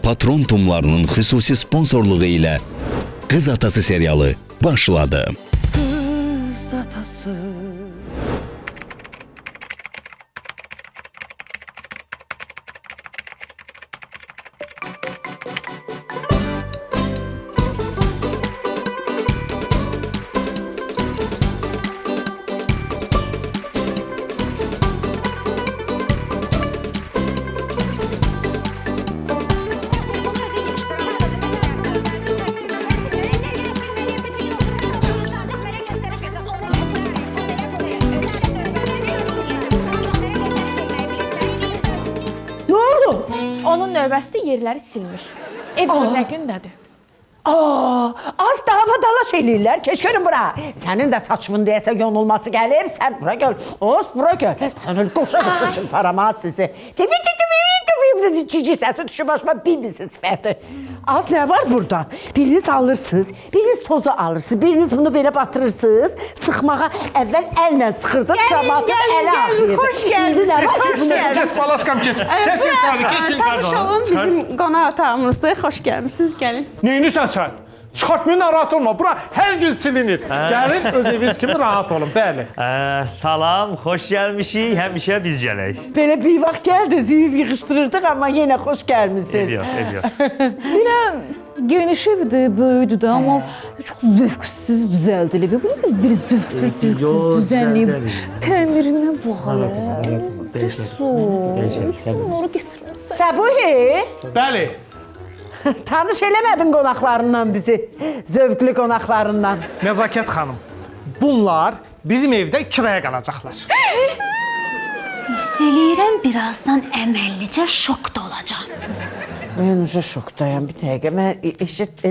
Patron Tumlarının xüsusi sponsorluğu ilə Qız Atası serialı başladı. Qız Atası. Onun növbəsi yerləri silmiş. Ev nə gündədir? Az daha dalaş eləyirlər. Keç görün bura. Sənin də saçımın deyəsə yonulması gəlir. Sən bura gəl. Bura gəl. Sən qoşa çırparamaz sizi. Cici səsi düşür başıma bilmirsin sifəti. Az nə var burada? Biriniz alırsınız, biriniz tozu alırsınız, biriniz bunu belə batırırsınız. Sıxmağa əvvəl əllə sıxırdın, cəmatın ələ ağrıyırdı. Hoş gəldiniz, hoş gəldiniz. Geç Balaşqam, geç. Keçin çarı, keçin Tanış olun, bizim qonaq otağımızdır. Xoş gəlmisiniz, gəlin. Neyinirsən sən? Çıxartmayın, rahat olma. Bura hər gün silinir. Gəlin, öz eviniz kimi rahat olun, bəli. Salam, xoş gəlmişik. Həmişə biz gələk. Belə bir vaxt gəldiniz, yığışdırırdıq, amma yenə xoş gəlmisiniz. Ediyor. Belə geniş evdir, böyüdür də, amma çox zövqsüz düzəldilib. Bir zövqsüz düzənliyib. Təmirinə bax. Onları getirmişsən. Səbuhi, Bəli. tanış eləmədin qonaqlarından bizi, zövqlü qonaqlarından. Nəzakət xanım, bunlar bizim evdə kiraya qalacaqlar. Hiss eləyirəm, birazdan əməllicə şokda olacam. Mən uca şokdayam, bir dəqiqə. Mən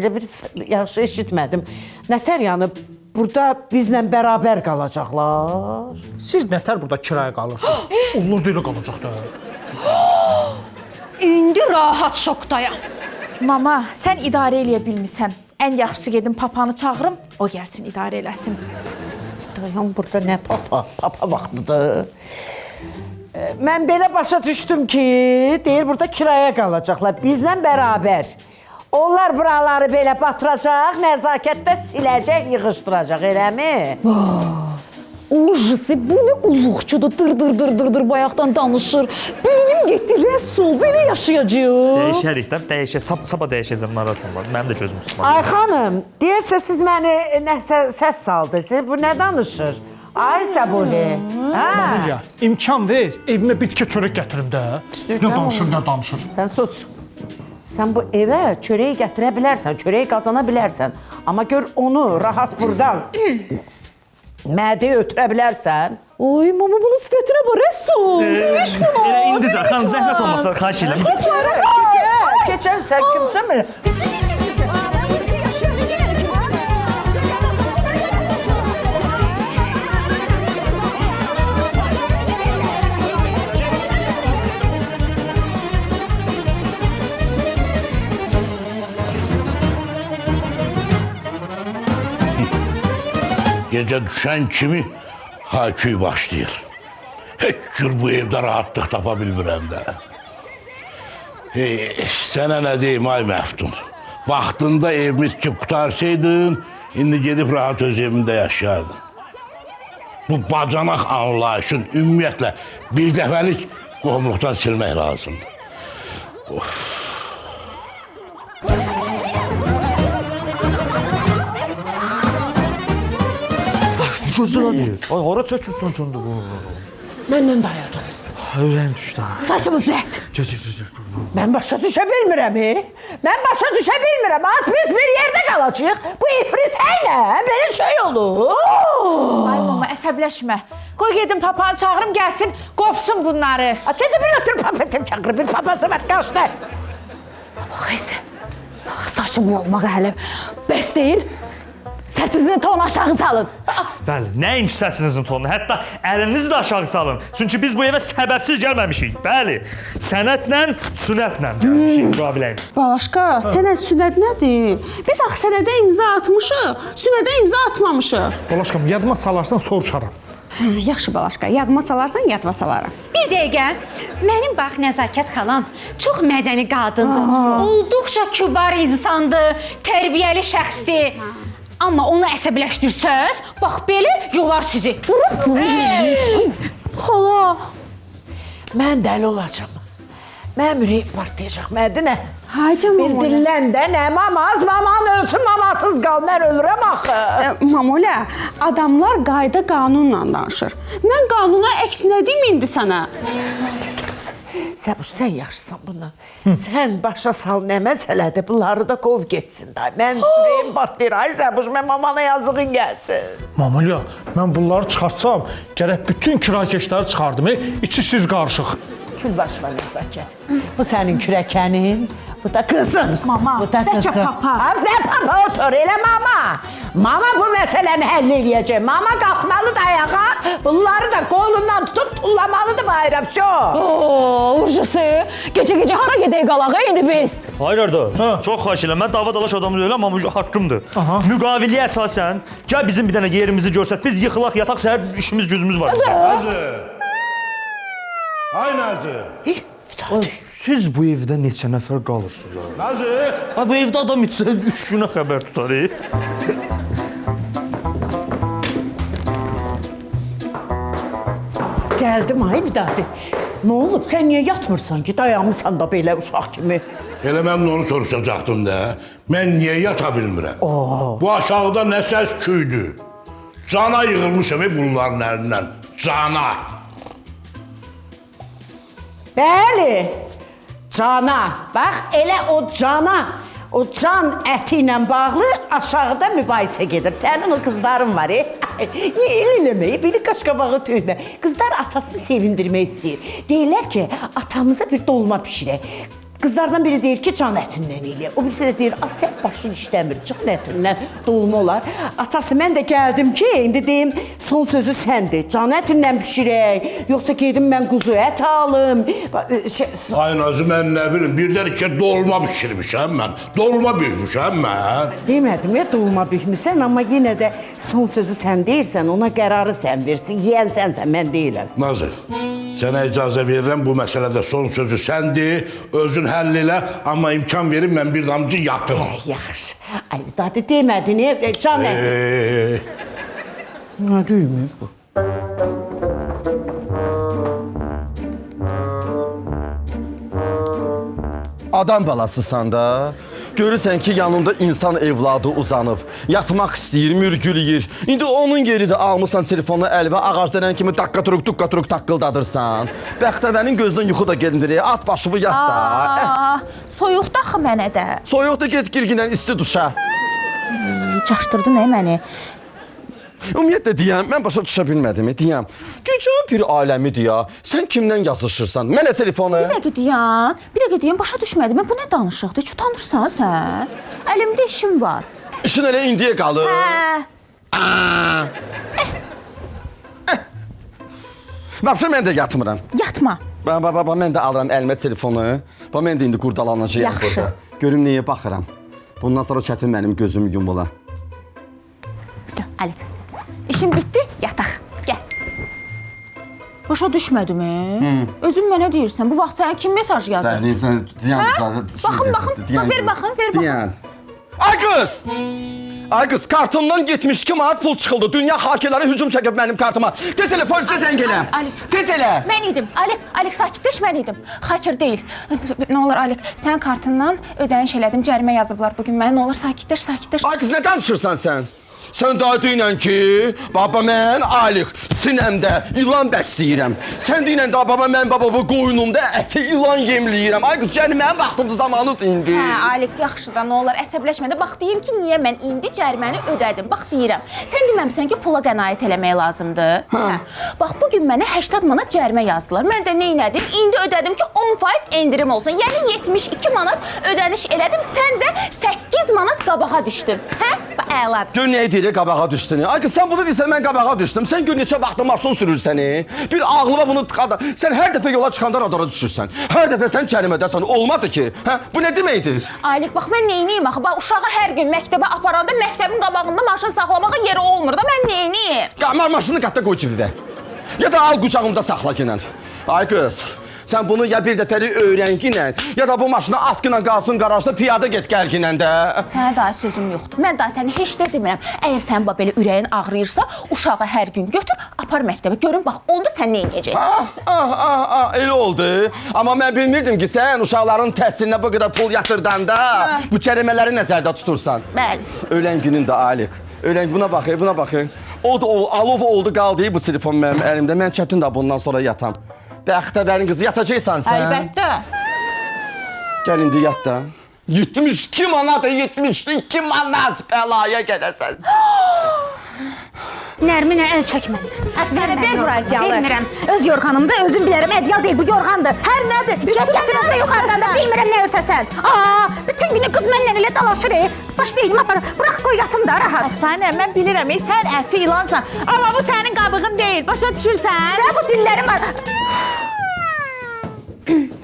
elə bir yaxşı eşitmədim. Nətər yəni, burada bizlə bərabər qalacaqlar? Siz nətər burada kiraya qalırsınız? Olur dili qalacaq da. İndi rahat şokdayam. Mama, sən idarə eləyə bilmirsən. Ən yaxşısı gedim papanı çağırım, o gəlsin idarə eləsin. Dayan, burada nə papa vaxtıdır. Mən belə başa düşdüm ki, deyir burada kiraya qalacaqlar, bizlə bərabər. Onlar buraları belə batıracaq, nəzakətdə siləcək, yığışdıracaq, eləmi? Ujisi, bu nə qulluqçudur, dır bayaqdan danışır. Beynim getdi, rəsul, belə yaşayacaq. Dəyişərik də, sabah dəyişəcəm, narahat olma. Mənim də gözüm tutmadı. Ay xanım, deyəsə siz məni nəsə səhv saldınız, bu nə danışır? Ay Səbuhi. Ya, imkan ver, evimə bitki çörək gətirim də. Nə danışır. Sən sus. Sən bu evə çörəyi gətirə bilərsən, çörəyi qazana bilərsən. Amma gör onu rahat buradan mədiyə ötürə bilərsən. Oy, mama bunun sifətinə bax, rəsul. Deyiş bunu. Elə indicə, xanım, zəhmət olmasa, xahiş edirəm. Keçən sən kimsən belə? Gecə düşən kimi hayküy başlayır. Heç cür bu evdə rahatlıq tapa bilmirəm də. Sənə nə deyim ay Məftun? Vaxtında evimi tikib qutarsaydın, indi gedib rahat öz evimdə yaşayardın. Bu bacanaq anlayışın ümumiyyətlə bir dəfəlik qohumluqdan silmək lazımdır. Gözlər adı. Ay, hara çəkirsən sən də bunu? Məndən dayadı. Ürəyim düşdü. Saçımı düzelt. Gəl. Mən başa düşə bilmirəm. Mən başa düşə bilmirəm. Az biz bir yerdə qalacağıq. Bu ifrit ilə belə şey olur. Ay mama, əsəbləşmə. Qoy gedim papanı çağırım, gəlsin, qovsun bunları. Sən də bir ötür papatı çağırır, bir papası var, qaçdı. Bax, saçım yolmağa hələ bəs deyil. Səsinizin tonu aşağı salın. Bəli, nəinki səsinizin tonunu, hətta əlinizi də aşağı salın. Çünki biz bu evə səbəbsiz gəlməmişik. Bəli, sənətlə, sünətlə gəlmişik müqabiləyə. Başqa, sənət sünət nədir? Biz axı sənədə imza atmışıq, sünədə imza atmamışıq. Balaşqam, yadıma salarsan soruşaram. Yaxşı balaşqa, yadıma salarsan yadıma salaram. Bir dəqiqə. Mənim bax Nəzakət xalam çox mədəni qadındır. Olduqca kübar insandır, tərbiyəli şəxsdir. Amma onu əsəbləşdirsəz, bax belə yolar sizi. Xala. Mən dəli olacağım. Mənim ürəyim partlayacaq. Mədinə. Hayca Bir Mamola. dilən də nə mamaz, maman ölsün, mamasız qal. Mən ölürəm axı. Mamola, adamlar qayda qanunla danışır. Mən qanuna əksinə deyim indi sənə. Səbuş, sən yaxşısan bundan. Sən başa sal nə məsələdir, bunları da qov getsin da. Mən ürəyim partlayır. Ay Səbuş, mən mamana yazığın gəlsin. Mamalya, mən bunları çıxartsam, gərək bütün kirakeşləri çıxardım. İçi siz qarışıq. Külbaş və Nəzakət. Bu sənin kürəkənin, bu da qızın. Mama, bu da bəlkə qızın. papa. Az nə papa otur, elə mama. Mama bu məsələni həll eləyəcək. Mama qalxmalıdır ayağa, bunları da qolundan tutub tullamalıdır bayıra. Vsyo. Ujisi, gecə-gecə hara gedək qalaq indi biz? Hayır Arda, çox xahiş edirəm. Mən dava dalaş adamı deyiləm, amma haqqımdır. Müqaviliyə əsasən, gəl bizim bir dənə yerimizi görsət. Biz yıxılaq, yataq, səhər işimiz, gücümüz var. Nazı. Ay Nazı. Siz bu evdə neçə nəfər qalırsınız? Nazı. Ha, bu evdə adam içsə 3 günə xəbər tutar. Gəldim ay Vidadi. Nə olub? Sən niyə yatmırsan ki? Dayanmısan da belə uşaq kimi. Elə mən də onu soruşacaqdım da. Mən niyə yata bilmirəm? Bu aşağıda nə səs küydü? Cana yığılmışam bunların əlindən. Cana. Bəli. Cana. Bax, elə o cana, o can əti ilə bağlı aşağıda mübahisə gedir. Sənin o qızların var, Niyə el eləməyi, biri qaşqabağı töymə. Qızlar atasını sevindirmək istəyir. Deyirlər ki, atamıza bir dolma pişirək. Qızlardan biri deyir ki, can ətindən elə. O birisi də deyir, sən başın işləmir, can ətindən dolma olar. Atası, mən də gəldim ki, indi deyim, son sözü səndir. Can ətindən pişirək, yoxsa gedim mən quzu ət alım. Ay Nazı, mən nə bilim, birdən iki dolma pişirmişəm mən. Dolma büyümüşəm mən. Demədim ya, dolma bükmüsən, amma yenə də son sözü sən deyirsən, ona qərarı sən versin. Yiyən sənsən, mən deyiləm. Nazı, sənə icazə verirəm, bu məsələdə son sözü səndir, özün həll elə, amma imkan verin, mən bir damcı yatım. Yaxşı. Ay, dadı demədin, can əti. Nə deyim bu? Adam balasısan da. Görürsən ki, yanında insan evladı uzanıb. Yatmaq istəyir, mürgüləyir. İndi onun yeri də almışsan telefonu əlinə, ağac dənən kimi dakka turuk taqqıldadırsan. Bəxtəvənin gözündən yuxu da gelindir. At başını yat da. Soyuqda axı mənə də. Soyuqda get girginən isti duşa. Çaşdırdın mənə. Ümumiyyətlə deyəm, mən başa düşə bilmədim, deyəm. Gecə bir aləmidir ya. Sən kimdən yazışırsan? Mənə telefonu. Bir dəqiqə deyəm, başa düşmədim. Bu nə danışıqdır? Heç utanırsan sən? Əlimdə işim var. İşin elə indiyə qalır. Vəbşə mən də yatmıram. Yatma. Mən də alıram əlimə telefonu. Mən də indi qurdalanacağım Yaxşı. burada. Görüm nəyə baxıram. Bundan sonra çətin mənim gözüm yumula. Vəsə, Alik. İşim bitdi, yataq. Gəl. Başa düşmədim. Özün mənə deyirsən, bu vaxt sənə kim mesaj yazır? Baxın, ver baxın. Ay qız! Ay qız, kartımdan 72 manat pul çıxıldı. Dünya hakerləri hücum çəkib mənim kartıma. Tez elə, polisə zəng elə. Alik. Tez elə. Mən idim. Alik sakitləş, mən idim. Haker deyil. Nə olur Alik, sənin kartından ödəniş elədim, cərimə yazıblar bugün mənə. Nə olur sakitləş. Ay qız, nə danışırsan sən? Sən daha deyinən ki, baba mən Alik sinəmdə ilan bəsləyirəm. Sən deyinən də baba mən babamı qoynumda əti ilan yemləyirəm. Ay qız, gəl mənim vaxtımdır, zamanıdır indi. Alik, yaxşı da nə olar əsəbləşmə də. Bax deyim ki, niyə mən indi cəriməni ödədim. Bax deyirəm. Sən deməmisən ki, pula qənaət eləmək lazımdır. Bax bu gün mənə 80 manat cərimə yazdılar. Mən də nə etdim? İndi ödədim ki, 10% endirim olsun. Yəni 72 manat ödəniş elədim. Sən də 8 manat qabağa düşdün. Bax əladır. Gör nə edir, qabağa düşdün. Ay qız, sən bunu deyirsən, mən qabağa düşdüm. Sən gör neçə vaxtı maşın sürürsən. Bir ağlıma bunu tıxadı. Sən hər dəfə yola çıxanda radara düşürsən. Hər dəfə sən cərimədəsən. Olmadı ki. Bu nə deməkdir? Alik, bax mən neyniyim axı? Bax uşağı hər gün məktəbə aparanda məktəbin qabağında maşın saxlamağa yeri olmur da. Mən neyniyim? Qamar maşını qatda qoy cibinə. Ya da al qucağımda saxla ginən. Ay qız, sən bunu ya bir dəfəlik öyrən ginən, ya da bu maşına atqınla qalsın qarajda piyada get gəl ginən də. Sənə daha sözüm yoxdur. Mən daha səni heç də demirəm. Əgər sənin belə ürəyin ağrıyırsa, uşağı hər gün götür, apar məktəbə. Görün bax, onda sən nə edəcəksən? Elə oldu. Amma mən bilmirdim ki, sən uşaqların təhsilinə bu qədər pul yatırdanda bu kərimələri nəzərdə tutursan. Bəli. Ölən günün də Aliq. Ölən buna baxır, buna baxır. O da alov oldu qaldı bu telefon mənim əlimdə. Mən çətin də bundan sonra yatam. Bəxtəbərin qızı yatacaqsan sən. Əlbəttə. Gəl indi yat da. 72 manat, 72 manat bəlaya gələsən. Nərminə əl çəkmə. Əfsanə ver bura ədyalı. Bilmirəm. Öz yorğanımda özüm bilərəm. Ədyal deyil, bu yorğandır. Hər nədir? Gəl gətirəm də yuxarıdan da bilmirəm nə örtəsən. Bütün günü qız mənlə elə dalaşır. Baş beynim apar. Bırax qoy yatım da rahat. Əfsanə, mən bilirəm, sən əfi ilansan. Amma bu sənin qabığın deyil. Başa düşürsən? Sən bu dillərin var.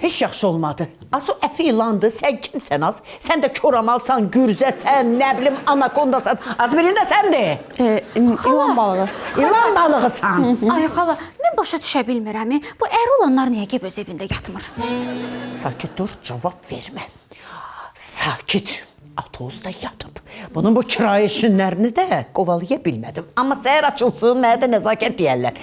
Heç yaxşı olmadı. Az o əfi ilandı, sən kimsən az? Sən də koramalsan, gürzəsən, nə bilim, anakondasan. Az birində səndir. İlan balığı. İlan balığısan. Ay xala, mən başa düşə bilmirəm. Bu ər olanlar niyə gəlib öz evində yatmır? Sakit dur, cavab vermə. Sakit. Atozda yatıb. Bunun bu kirayə işinlərini də qovalaya bilmədim. Amma səhər açılsın, mənə də nəzakət deyərlər.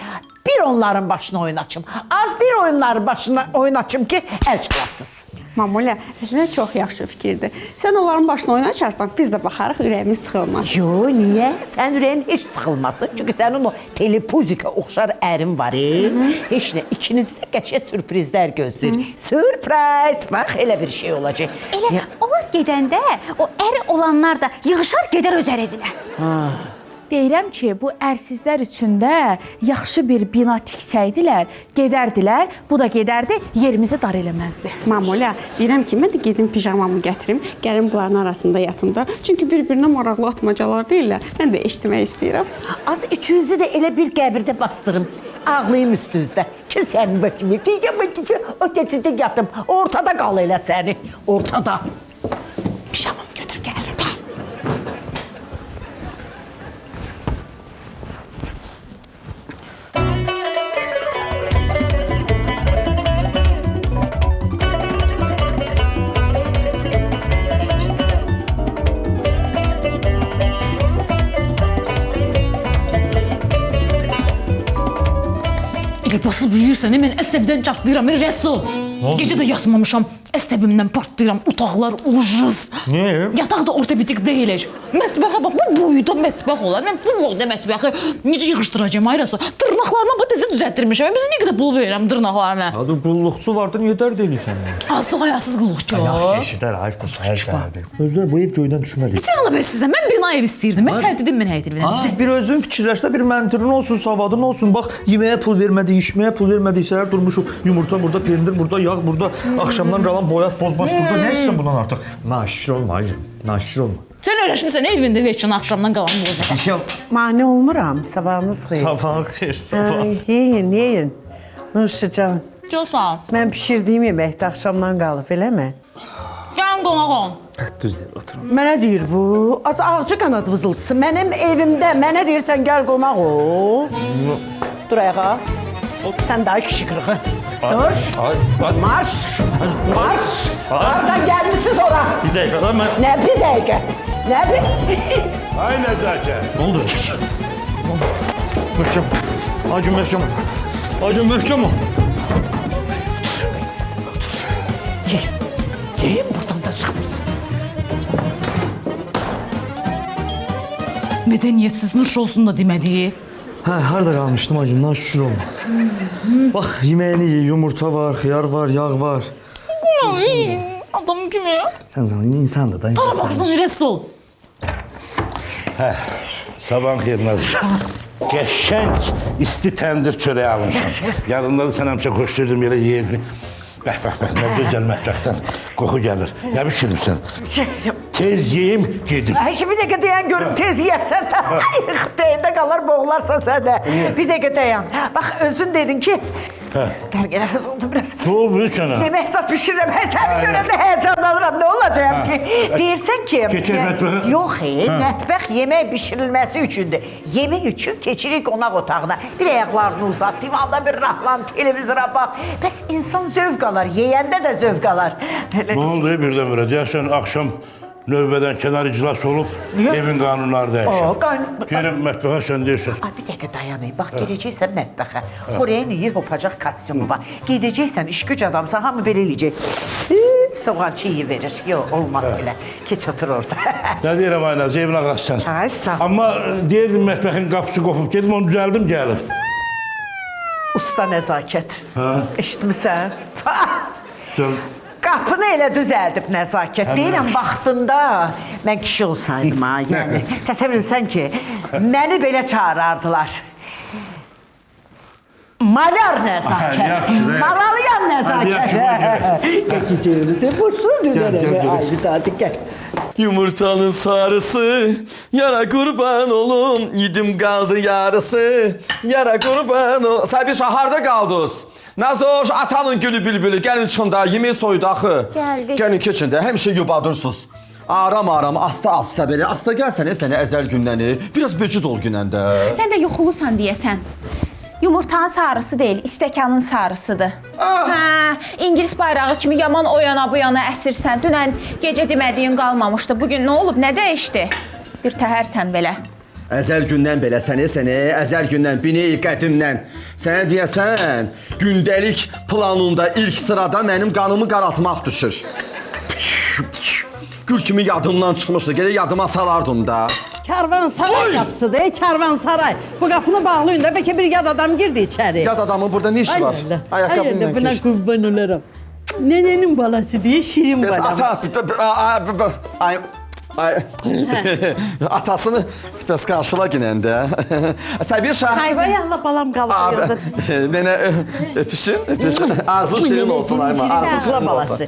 Bir onların başına oyun açım. Az bir onların başına oyun açım ki, əl çalasız. Mamulya, əslində çox yaxşı fikirdir. Sən onların başına oyun açarsan, biz də baxarıq, ürəyimiz sıxılmaz. Yo, niyə? Sən ürəyin heç sıxılmasın. Çünki sənin o telepuzika oxşar ərin var. Heç nə, ikinizi də qəşəng sürprizlər gözləyir. Sürpriz! Bax, elə bir şey olacaq. Elə onlar gedəndə o ər olanlar da yığışar gedər öz evinə. Deyirəm ki, bu ərsizlər üçün də yaxşı bir bina tiksəydilər, gedərdilər, bu da gedərdi, yerimizi dar eləməzdi. Mamulya, deyirəm ki, mən də gedim pijamamı gətirim, gəlim bunların arasında yatım da. Çünki bir-birinə maraqlı atmacalar deyirlər. Mən də eşitmək istəyirəm. Az üçünüzü də elə bir qəbirdə bastırım. Ağlayım üstünüzdə. Ki sənin bakımı, pijama ki, o keçidə yatım. Ortada qal elə səni. Ortada. Pijamamı götürüb gəlir. Elə basıb yeyirsən, mən əsəbdən çatlayıram, rəsul. Gecə də yatmamışam, əsəbimdən partlayıram, otaqlar ucuz. Niyə? Yataq da ortopedik deyil heç. Mətbəxə bax, bu boyda mətbəx olar. Mən bu boyda mətbəxi necə yığışdıracağım ayrası? Dırnaqlarıma bax təzə düzəltdirmişəm. Bizə nə qədər pul verirəm dırnaqlarıma? Hadi qulluqçu vardı, niyə dərd eləyirsən? Azıq ayasız qulluqçu. Yaxşı eşidər, ayıb da səhər-səhərdir. Özlər bu ev göydən düşmədi. Sən ala bəs sizə, mən bina ev istəyirdim. Mən səhvdim mən həyət evinə sizə. Bir özün fikirləş də, bir məntirin olsun, savadın olsun. Bax, yeməyə pul vermədik, içməyə pul vermədik, səhər durmuşuq. Yumurta burada, pendir burada, yağ burada, axşamdan qalan boyat, bozbaş burada. Nə istəyirsən bundan artıq? Naşir olma, acım. Naşir olma. Sən öyrəşmisən evində veçən axşamdan qalan boyda. Mane olmuram, sabahınız xeyir. Sabahın xeyir, sabah. Yeyin. Nurşucan, Çox sağ ol. mən pişirdiyim yeməkdə axşamdan qalıb, eləmi? Gəlin qonaq olun. Düz deyil, oturun. Mənə deyir bu, az ağcı qanad vızıltısı. Mənim evimdə mənə deyirsən gəl qonaq ol. Dur ayağa. Sən daha kişi qırığı. Dur. Marş. Marş. Hardan gəlmişsiniz ora? Bir dəqiqə da mən... Nə bir dəqiqə? Nə bir? Ay nəzakət. Nə oldu? Möhkəm. Acım möhkəm. Acım möhkəm o. Otur. Yeyin buradan da çıxmırsınız. Mədəniyyətsiz nuş olsun da demədiyi. Hə, harada qalmışdım acımdan şükür olma. Bax, yeməyini ye, yumurta var, xiyar var, yağ var. Adam kimi. Sən zaman insandır da. Bana baxsın rəsul. Hə, sabahın xeyir nəzir. Qəşəng isti təndir çörəyi almışam. Yarında da sən həmişə qoşdurdum yerə yeyib. Bəh, nə gözəl mətbəxdən qoxu gəlir. Nə bişirmirsən? Tez yeyim, gedim. Ay, şimdi bir dəqiqə dayan görüm, tez yersən. Deyəndə qalar, boğularsan sən də. Bir dəqiqə dayan. Bax, özün dedin ki, Dərgə nəfəs oldu biraz. Ne oldu sana? Yemək zat pişirirəm, səni görəndə həyecanlanıram, nə olacağım ki? Deyirsən ki... Keçək mətbəxə? Yox, mətbəx yemək bişirilməsi üçündür. Yemək üçün keçirik qonaq otağına. Bir ayaqlarını uzat, divanda bir rahlan, televizora bax. Bəs insan zövq alar, yeyəndə də zövq alar. Ne oldu birdən-birə? Deyəsən, axşam növbədən kənar iclas olub, evin qanunları dəyişir. Gelin mətbəxə sən deyirsən. Ay, bir dəqiqə dayanayım. Bax, gedəcəksən mətbəxə. Xoreyin iyi hopacaq kostyumu var. Gedəcəksən, iş-güc adamsan, hamı belə eləyəcək. Soğançı iyi verir. Yox, olmaz belə. Keç otur orada. Nə deyirəm Aynaz, evin ağası sən. Ay, sağ ol. Amma deyirdim mətbəxin qapısı qopub, gedim onu düzəldim, gəlir. Usta nəzakət. Eşitmisən? Sən Qapını elə düzəldib nəzakət. Deyirəm, vaxtında mən kişi olsaydım ha, yəni. Təsəvvür etsən ki, məni belə çağırardılar. Malar nəzakət, malalayan nəzakət. Gecəyinizi boşluğu dönərəm. Ay, bir daha diqqət. Yumurtanın sarısı, yara kurban olum, yedim kaldı yarısı, yara kurban olum. Sahibi şaharda kaldınız. Nazoş, atanın gülü bülbülü, gəlin çıxın da, yemeği soydu axı. Gəldik. Gəlin keçin də, həmişə yubadırsınız. Aram, asta belə, asta gəlsənə sənə əzəl gündəni, biraz böcüd ol günəndə. Sən də yuxulusan deyəsən. Yumurtanın sarısı deyil, istəkanın sarısıdır. Hə, İngilis bayrağı kimi yaman o yana bu yana əsirsən. Dünən gecə demədiyin qalmamışdı. Bugün nə olub, nə dəyişdi? Bir təhərsən belə. Əzəl gündən belə sənə, əzəl gündən, bini qədimdən. Sənə deyəsən, gündəlik planında ilk sırada mənim qanımı qaraltmaq düşür. Gül kimi yadımdan çıxmışdı, gələ yadıma salardım da. Karvansaray qapısıdır, karvansaray. Bu qapını bağlayın da, bəlkə bir yad adam girdi içəri. Yad adamın burada ne işi var? Ayaqqabıyla buna keç. qurban olaram. Nənənin balası deyə şirin Bəs balam. atasını bəs qarşıla günəndə. Səbir Şah. Ay Allah balam qaldı. Mənə öpüşün. Ağzın şirin olsun ayma. Ağzın şirin olsun.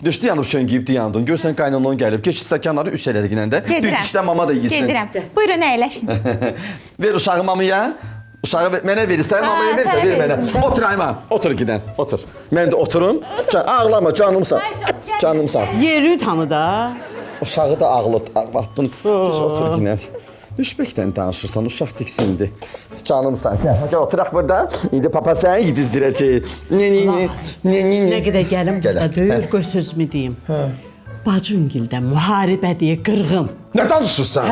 Düşdü yanıb şöngüyüb yandın. Görsən qaynanan gəlib. Keç stəkanları üç elədi günəndə. Bir dişdə mama da yesin. Gedirəm. Buyurun əyləşin. Ver uşağı mamaya. Uşağı mənə verirsən, mamaya verirsən, ver mənə. Otur ayma, otur gidən, otur. Mən də oturum. Ağlama, canımsan. Canımsan. Yeri tanı da. Uşağı da ağlı, bunu otur gidən. Üşbəkdən danışırsan, uşaq diksindi. Canımsan. Gəl oturaq burada. İndi papa səni yedizdirəcək. Nə qədər gəlim burada döyür, qoy sözümü deyim. Bacıngildə müharibə deyə qırğın. Nə danışırsan?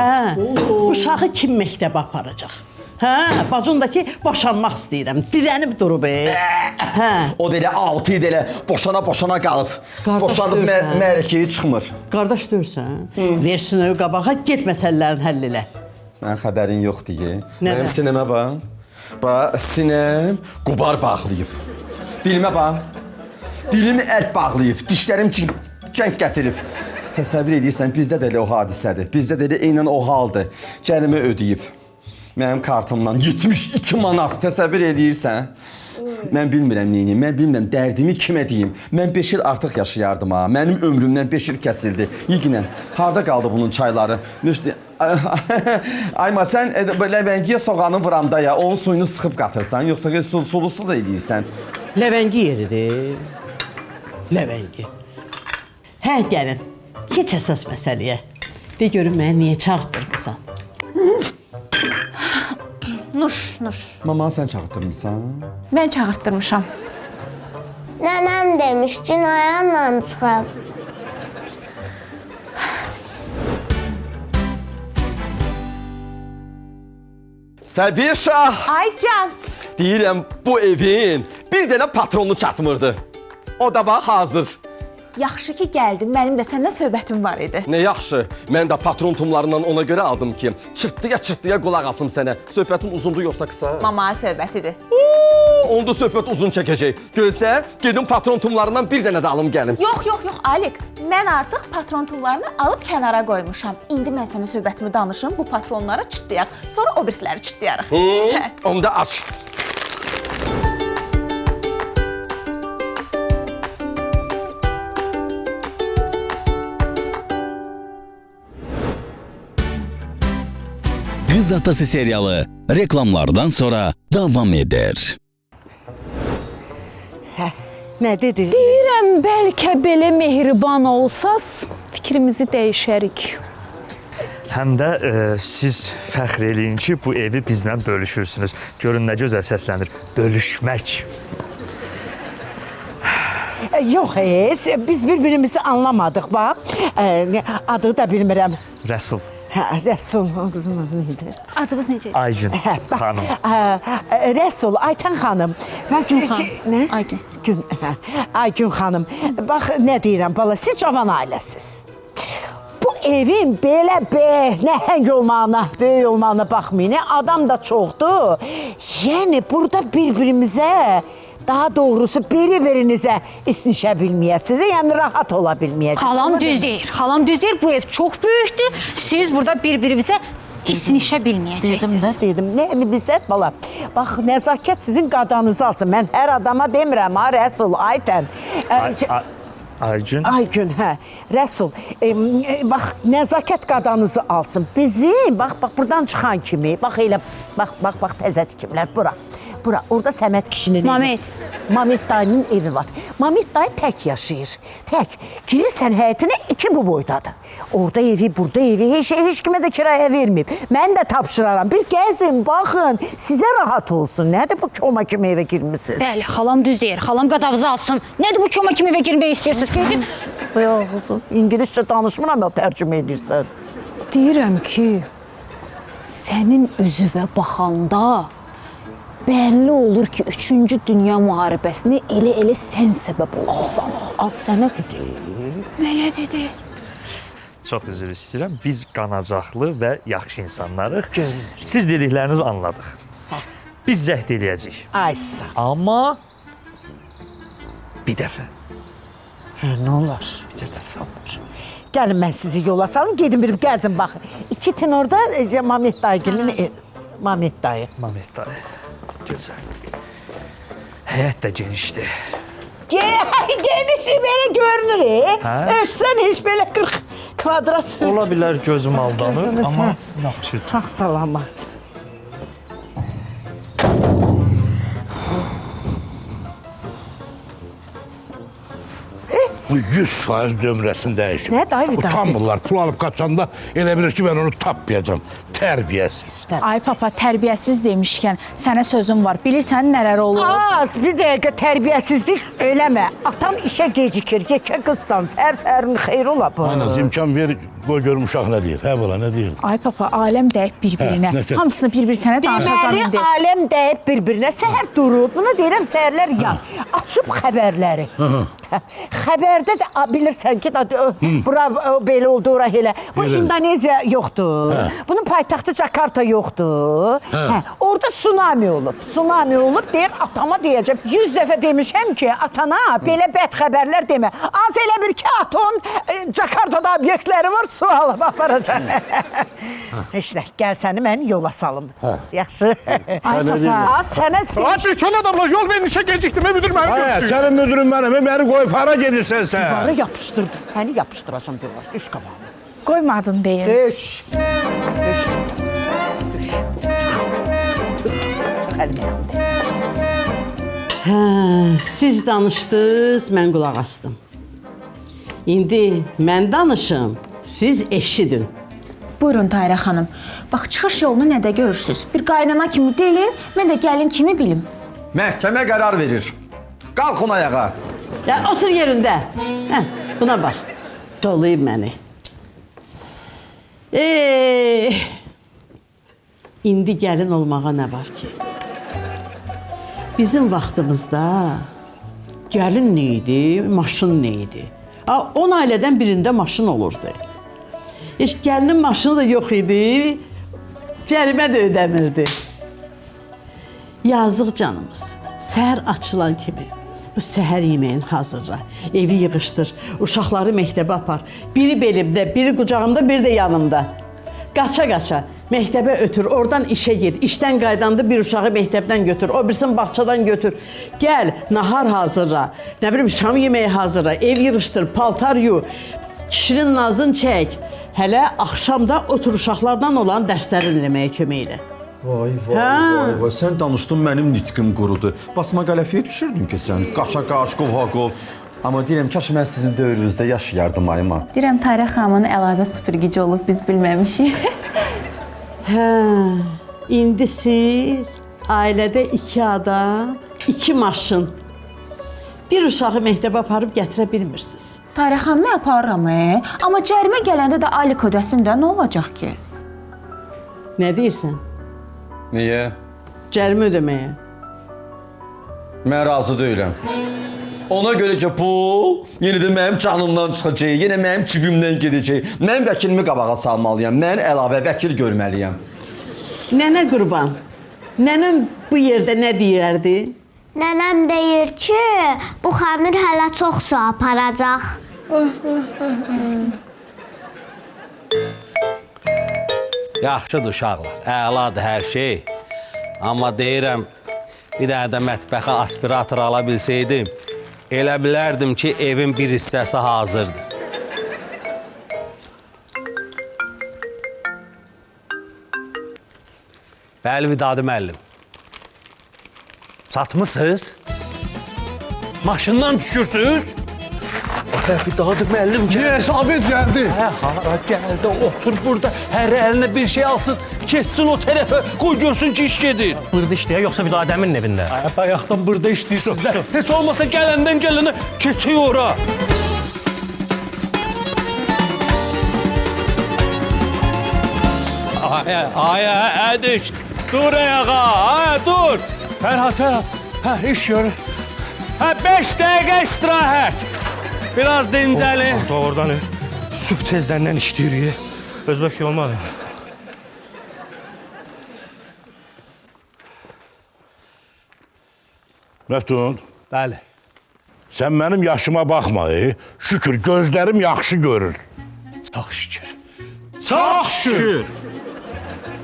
Uşağı kim məktəbə aparacaq? Bacındakı boşanmaq istəyirəm. Dirənib durub. O da elə 6 il elə boşana qalıb. Boşanıb mərəkəyə çıxmır. Qardaş dörsən, versin o qabağa, get məsələlərini həll elə. Sənin xəbərin yoxdur. Mənim sinəmə bax. Bax, sinəm qubar bağlayıb. Dilimə bax. Dilimi əlb bağlayıb, dişlərim cəng gətirib. Təsəvvür edirsən, bizdə də elə o hadisədir. Bizdə də elə eynən o haldır. Cərimə ödəyib. Mənim kartımdan 72 manat təsəvvür edirsən. Mən bilmirəm neyini, mən bilmirəm dərdimi kimə deyim. Mən 5 il artıq yaşayardım ha. Mənim ömrümdən 5 il kəsildi. Yiginən, harda qaldı bunun çayları? Ayma, sən ləvəngiyə soğanı vuranda ya, onun suyunu sıxıb qatırsan, yoxsa sulusu da eləyirsən? Ləvəngi yeridir. Ləvəngi. Hə, gəlin. Keç əsas məsələyə. De görüm mənə niyə çağırtdırmısan? Nuş. Mama, sən çağırtdırmısan? Mən çağırtdırmışam. Nənəm demiş, cinayətlə çıxıb. Səbir Şah! Ay can! Deyirəm, bu evin bir dənə patronu çatmırdı. O da bax, hazır. Yaxşı ki gəldin, mənim də səndən söhbətim var idi. Nə yaxşı, mən də patron tumlarından ona görə aldım ki, çırtdıya qulaq asım sənə. Söhbətin uzundur yoxsa qısa? Mama söhbətidir. Onda söhbət uzun çəkəcək. Gölsə, gedim patron tumlarından bir dənə də alım gəlim. Yox, Alik. Mən artıq patron tumlarını alıb kənara qoymuşam. İndi mən sənə söhbətimi danışım, bu patronları çırtdıyaq. Sonra o birisləri çırtdıyarıq. Onda aç. Qız Atası serialı reklamlardan sonra davam eder. Nə dedi? Deyirəm, bəlkə belə mehriban olsaz, fikrimizi dəyişərik. Həm də siz fəxr eləyin ki, bu evi bizlə bölüşürsünüz. Görün nə gözəl səslənir. Bölüşmək. Yox, biz bir-birimizi anlamadıq, bax. Adı da bilmirəm. Rəsul. Rəsul, qızın adı nədir? Adınız necə? Aygün xanım. Rəsul, Aytən xanım. Nə? Aygün. Aygün xanım. Bax, nə deyirəm, bala, siz cavan ailəsiz. Bu evin belə nəhəng olmağına, böyük olmağına baxmayın. Adam da çoxdur. Yəni, burada bir-birimizə, daha doğrusu biri-birinizə isnişə bilməyəsiniz, yəni rahat ola bilməyəsiniz. Xalam düz deyir. Xalam düz deyir. Bu ev çox böyükdür. Siz burada bir-birinizə isnişə bilməyəcəksiniz. Dedim, nə bilsət bala. Bax, nəzakət sizin qadanızı alsın. Mən hər adama demirəm, ha, Rəsul, Aytən. Aygün. Aygün, hə. Rəsul, bax, nəzakət qadanızı alsın. Bizim, bax, buradan çıxan kimi, bax, elə, bax, təzə tikiblər, bura. Orada Səməd kişinin evi. Mamet. Mamet dayının evi var. Mamet dayı tək yaşayır. Tək. Girirsən həyətinə 2 bu boydadır. Orada evi, burada evi, heç kimə də kiraya verməyib. Mən də tapşıraram. Bir gəzin, baxın, sizə rahat olsun. Nədir bu koma kimi evə girmişsiniz? Bəli, xalam düz deyir. Xalam qadavızı alsın. Nədir bu koma kimi evə girmək istəyirsiniz? Gedin. İngiliscə danışmıram ya, tərcümə edirsən. Deyirəm ki, sənin üzüvə baxanda bəlli olur ki, 3-cü Dünya müharibəsini elə sən səbəb olmuşsan. Az sənə dedi. Mənə dedi. Çox üzr istəyirəm. Biz qanacaqlı və yaxşı insanlarıq. Siz dediklərinizi anladıq. Biz cəhd eləyəcəyik. Ay sağ. Amma bir dəfə. Nə olar? Bir dəfə olur. Gəlin, mən sizi yola salım, gedin bir gəzin, baxın. 2 tin orada Mamet dayıgilin, Mamet dayı. Mamet dayı. Gözəl. Həyət də genişdir. Genişi belə görünür, Ölçsən heç belə 40 kvadrat. Ola bilər gözüm aldanır, amma yaxşı. Sağ salamat. Bu 100% dömrəsini dəyişib. Nə dayı bir Utanmırlar, pul alıb qaçanda elə bilir ki, mən onu tapmayacam. Tərbiyəsiz. Ay papa, tərbiyəsiz demişkən sənə sözüm var. Bilirsən nələr olur? Az, bir dəqiqə tərbiyəsizlik eləmə. Atam işə gecikir, yekə qızsan, səhər-səhərin xeyir ola bu. Aynaz, imkan ver, qoy görüm uşaq nə deyir. Hə, bala, nə deyir? Ay papa, aləm dəyib bir-birinə. Hamısını bir-bir sənə danışacağım Deməli, indi. aləm dəyib bir-birinə. Səhər durub, buna deyirəm səhərlər yan. Açıb xəbərləri. Xəbərdə də bilirsən ki, bura belə oldu, ora elə. Bu İndoneziya yoxdur. Bunun paytaxtı Jakarta yoxdur. Orada tsunami olub. Tsunami olub, deyir, atama deyəcəm. 100 dəfə demişəm ki, atana belə bəd xəbərlər demə. Az elə bir ki, aton Jakartada obyektləri var, su alıb aparacaq. Heç nə, gəl səni mən yola salım. Yaxşı. Ay papa, az sənə... Hadi kön adamla yol verin, işe geciktirme müdür beni götürür. Sənin müdürün mənim, məni qoyub hara gedirsən sən? Divarı yapışdırdı, səni yapışdıracam divar. Düş qabağına. Qoymadın deyir. Düş. Düş. Düş. Çıx əlimə. Hə, siz danışdınız, mən qulaq astım. İndi mən danışım, siz eşidin. Buyurun Tahirə xanım. Bax, çıxış yolunu nədə görürsünüz? Bir qaynana kimi deyil, mən də gəlin kimi bilim. Məhkəmə qərar verir. Qalxın ayağa. Ya, otur yerində. Hə, buna bax. Dolayıb məni. İndi gəlin olmağa nə var ki? Bizim vaxtımızda gəlin nə idi, maşın nə idi? 10 ailədən birində maşın olurdu. Heç gəlinin maşını da yox idi, cərimə də ödəmirdi. Yazıq canımız, səhər açılan kimi bu səhər yeməyin hazırla, evi yığışdır, uşaqları məktəbə apar. Biri belimdə, biri qucağımda, biri də yanımda. Qaça-qaça məktəbə ötür, oradan işə ged, işdən qaydanda bir uşağı məktəbdən götür, o birisini bağçadan götür. Gəl, nahar hazırla, nə bilim, şam yeməyi hazırla, ev yığışdır, paltar yu, kişinin nazını çək. Hələ axşamda otur uşaqlardan olan dərslərini eləməyə kömək elə. Vay, vay. Sən danışdın, mənim nitqim qurudu. Basma qələfiyə düşürdün ki sən. Qaça-qaç, qova-qov. Amma deyirəm, kaş mən sizin dövrünüzdə yaşayardım ayıma. Deyirəm, Tarix xanımın əlavə süpürgücü olub, biz bilməmişik. Hə, indi siz ailədə 2 adam, 2 maşın, bir uşağı məktəbə aparıb gətirə bilmirsiniz. Tarix xanımı aparıram, amma cərimə gələndə də aylık ödəsin də, nə olacaq ki? Nə deyirsən? Niyə? Cərimə ödəməyə. Mən razı deyiləm. Ona görə ki, pul yenə də mənim canımdan çıxacaq, yenə mənim cibimdən gedəcək. Mən vəkilimi qabağa salmalıyam, mən əlavə vəkil görməliyəm. Nənə qurban, nənəm bu yerdə nə deyərdi? Nənəm deyir ki, bu xəmir hələ çox su aparacaq. Yaxşıdır uşaqlar, əladır hər şey. Amma deyirəm, bir dənə də mətbəxə aspirator ala bilsəydim, elə bilərdim ki, evin bir hissəsi hazırdır. Bəli, Vidadi müəllim. Satmısınız? Maşından düşürsünüz? Vidadi müəllim gəldi. Yes, Abid gəldi. Hə, hara gəldi, otur burada, hər əlinə bir şey alsın, keçsin o tərəfə, qoy görsün ki, iş gedir. Burada işləyək, yoxsa Vidadi əminin evində? Bayaqdan burada işləyirsiniz. Heç olmasa gələndən gələnə keçək ora. Ədiş, dur ayağa, dur. Fərhad, iş görür. 5 dəqiqə istirahət. Biraz dincəlin. Doğrudan, sübh tezdəndən işləyirik. Özbək şey olmadı. Məftun. Bəli. Sən mənim yaşıma baxma, şükür, gözlərim yaxşı görür. Çox şükür. Çox şükür.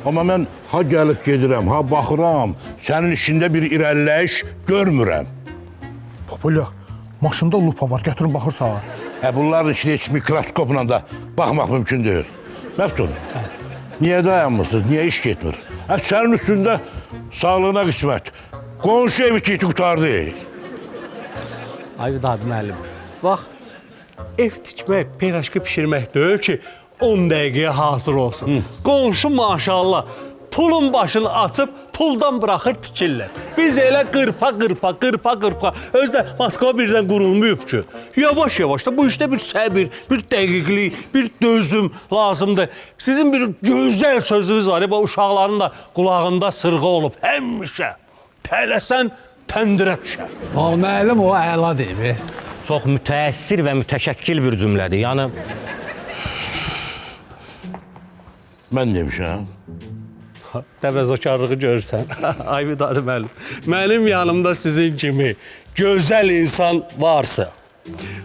Amma mən ha gəlib gedirəm, ha baxıram, sənin işində bir irəliləyiş görmürəm. Populya, maşında lupa var, gətirib baxırsa. Bunların içində heç mikroskopla da baxmaq mümkün deyil. Məftun, niyə dayanmırsınız, niyə iş getmir? Sənin üstündə sağlığına qismət. Qonşu evi kiti qutardı. Ay Vidadi müəllim, bax, ev tikmək, peyraşqı pişirmək deyil ki, 10 dəqiqəyə hazır olsun. Qonşu maşallah pulun başını açıb puldan buraxır tikirlər. Biz elə qırpa. Özdə Moskva birdən qurulmuyub ki. Yavaş da bu işdə bir səbir, bir dəqiqlik, bir dözüm lazımdır. Sizin bir gözəl sözünüz var. Bu uşaqların da qulağında sırğa olub həmişə. Tələsən təndirə düşər. Müəllim o əla deyib. Çox mütəəssir və mütəşəkkil bir cümlədir. Yəni mən demişəm. Təvəzzökarlığı görürsən. Ay Vidadi müəllim. Mənim yanımda sizin kimi gözəl insan varsa,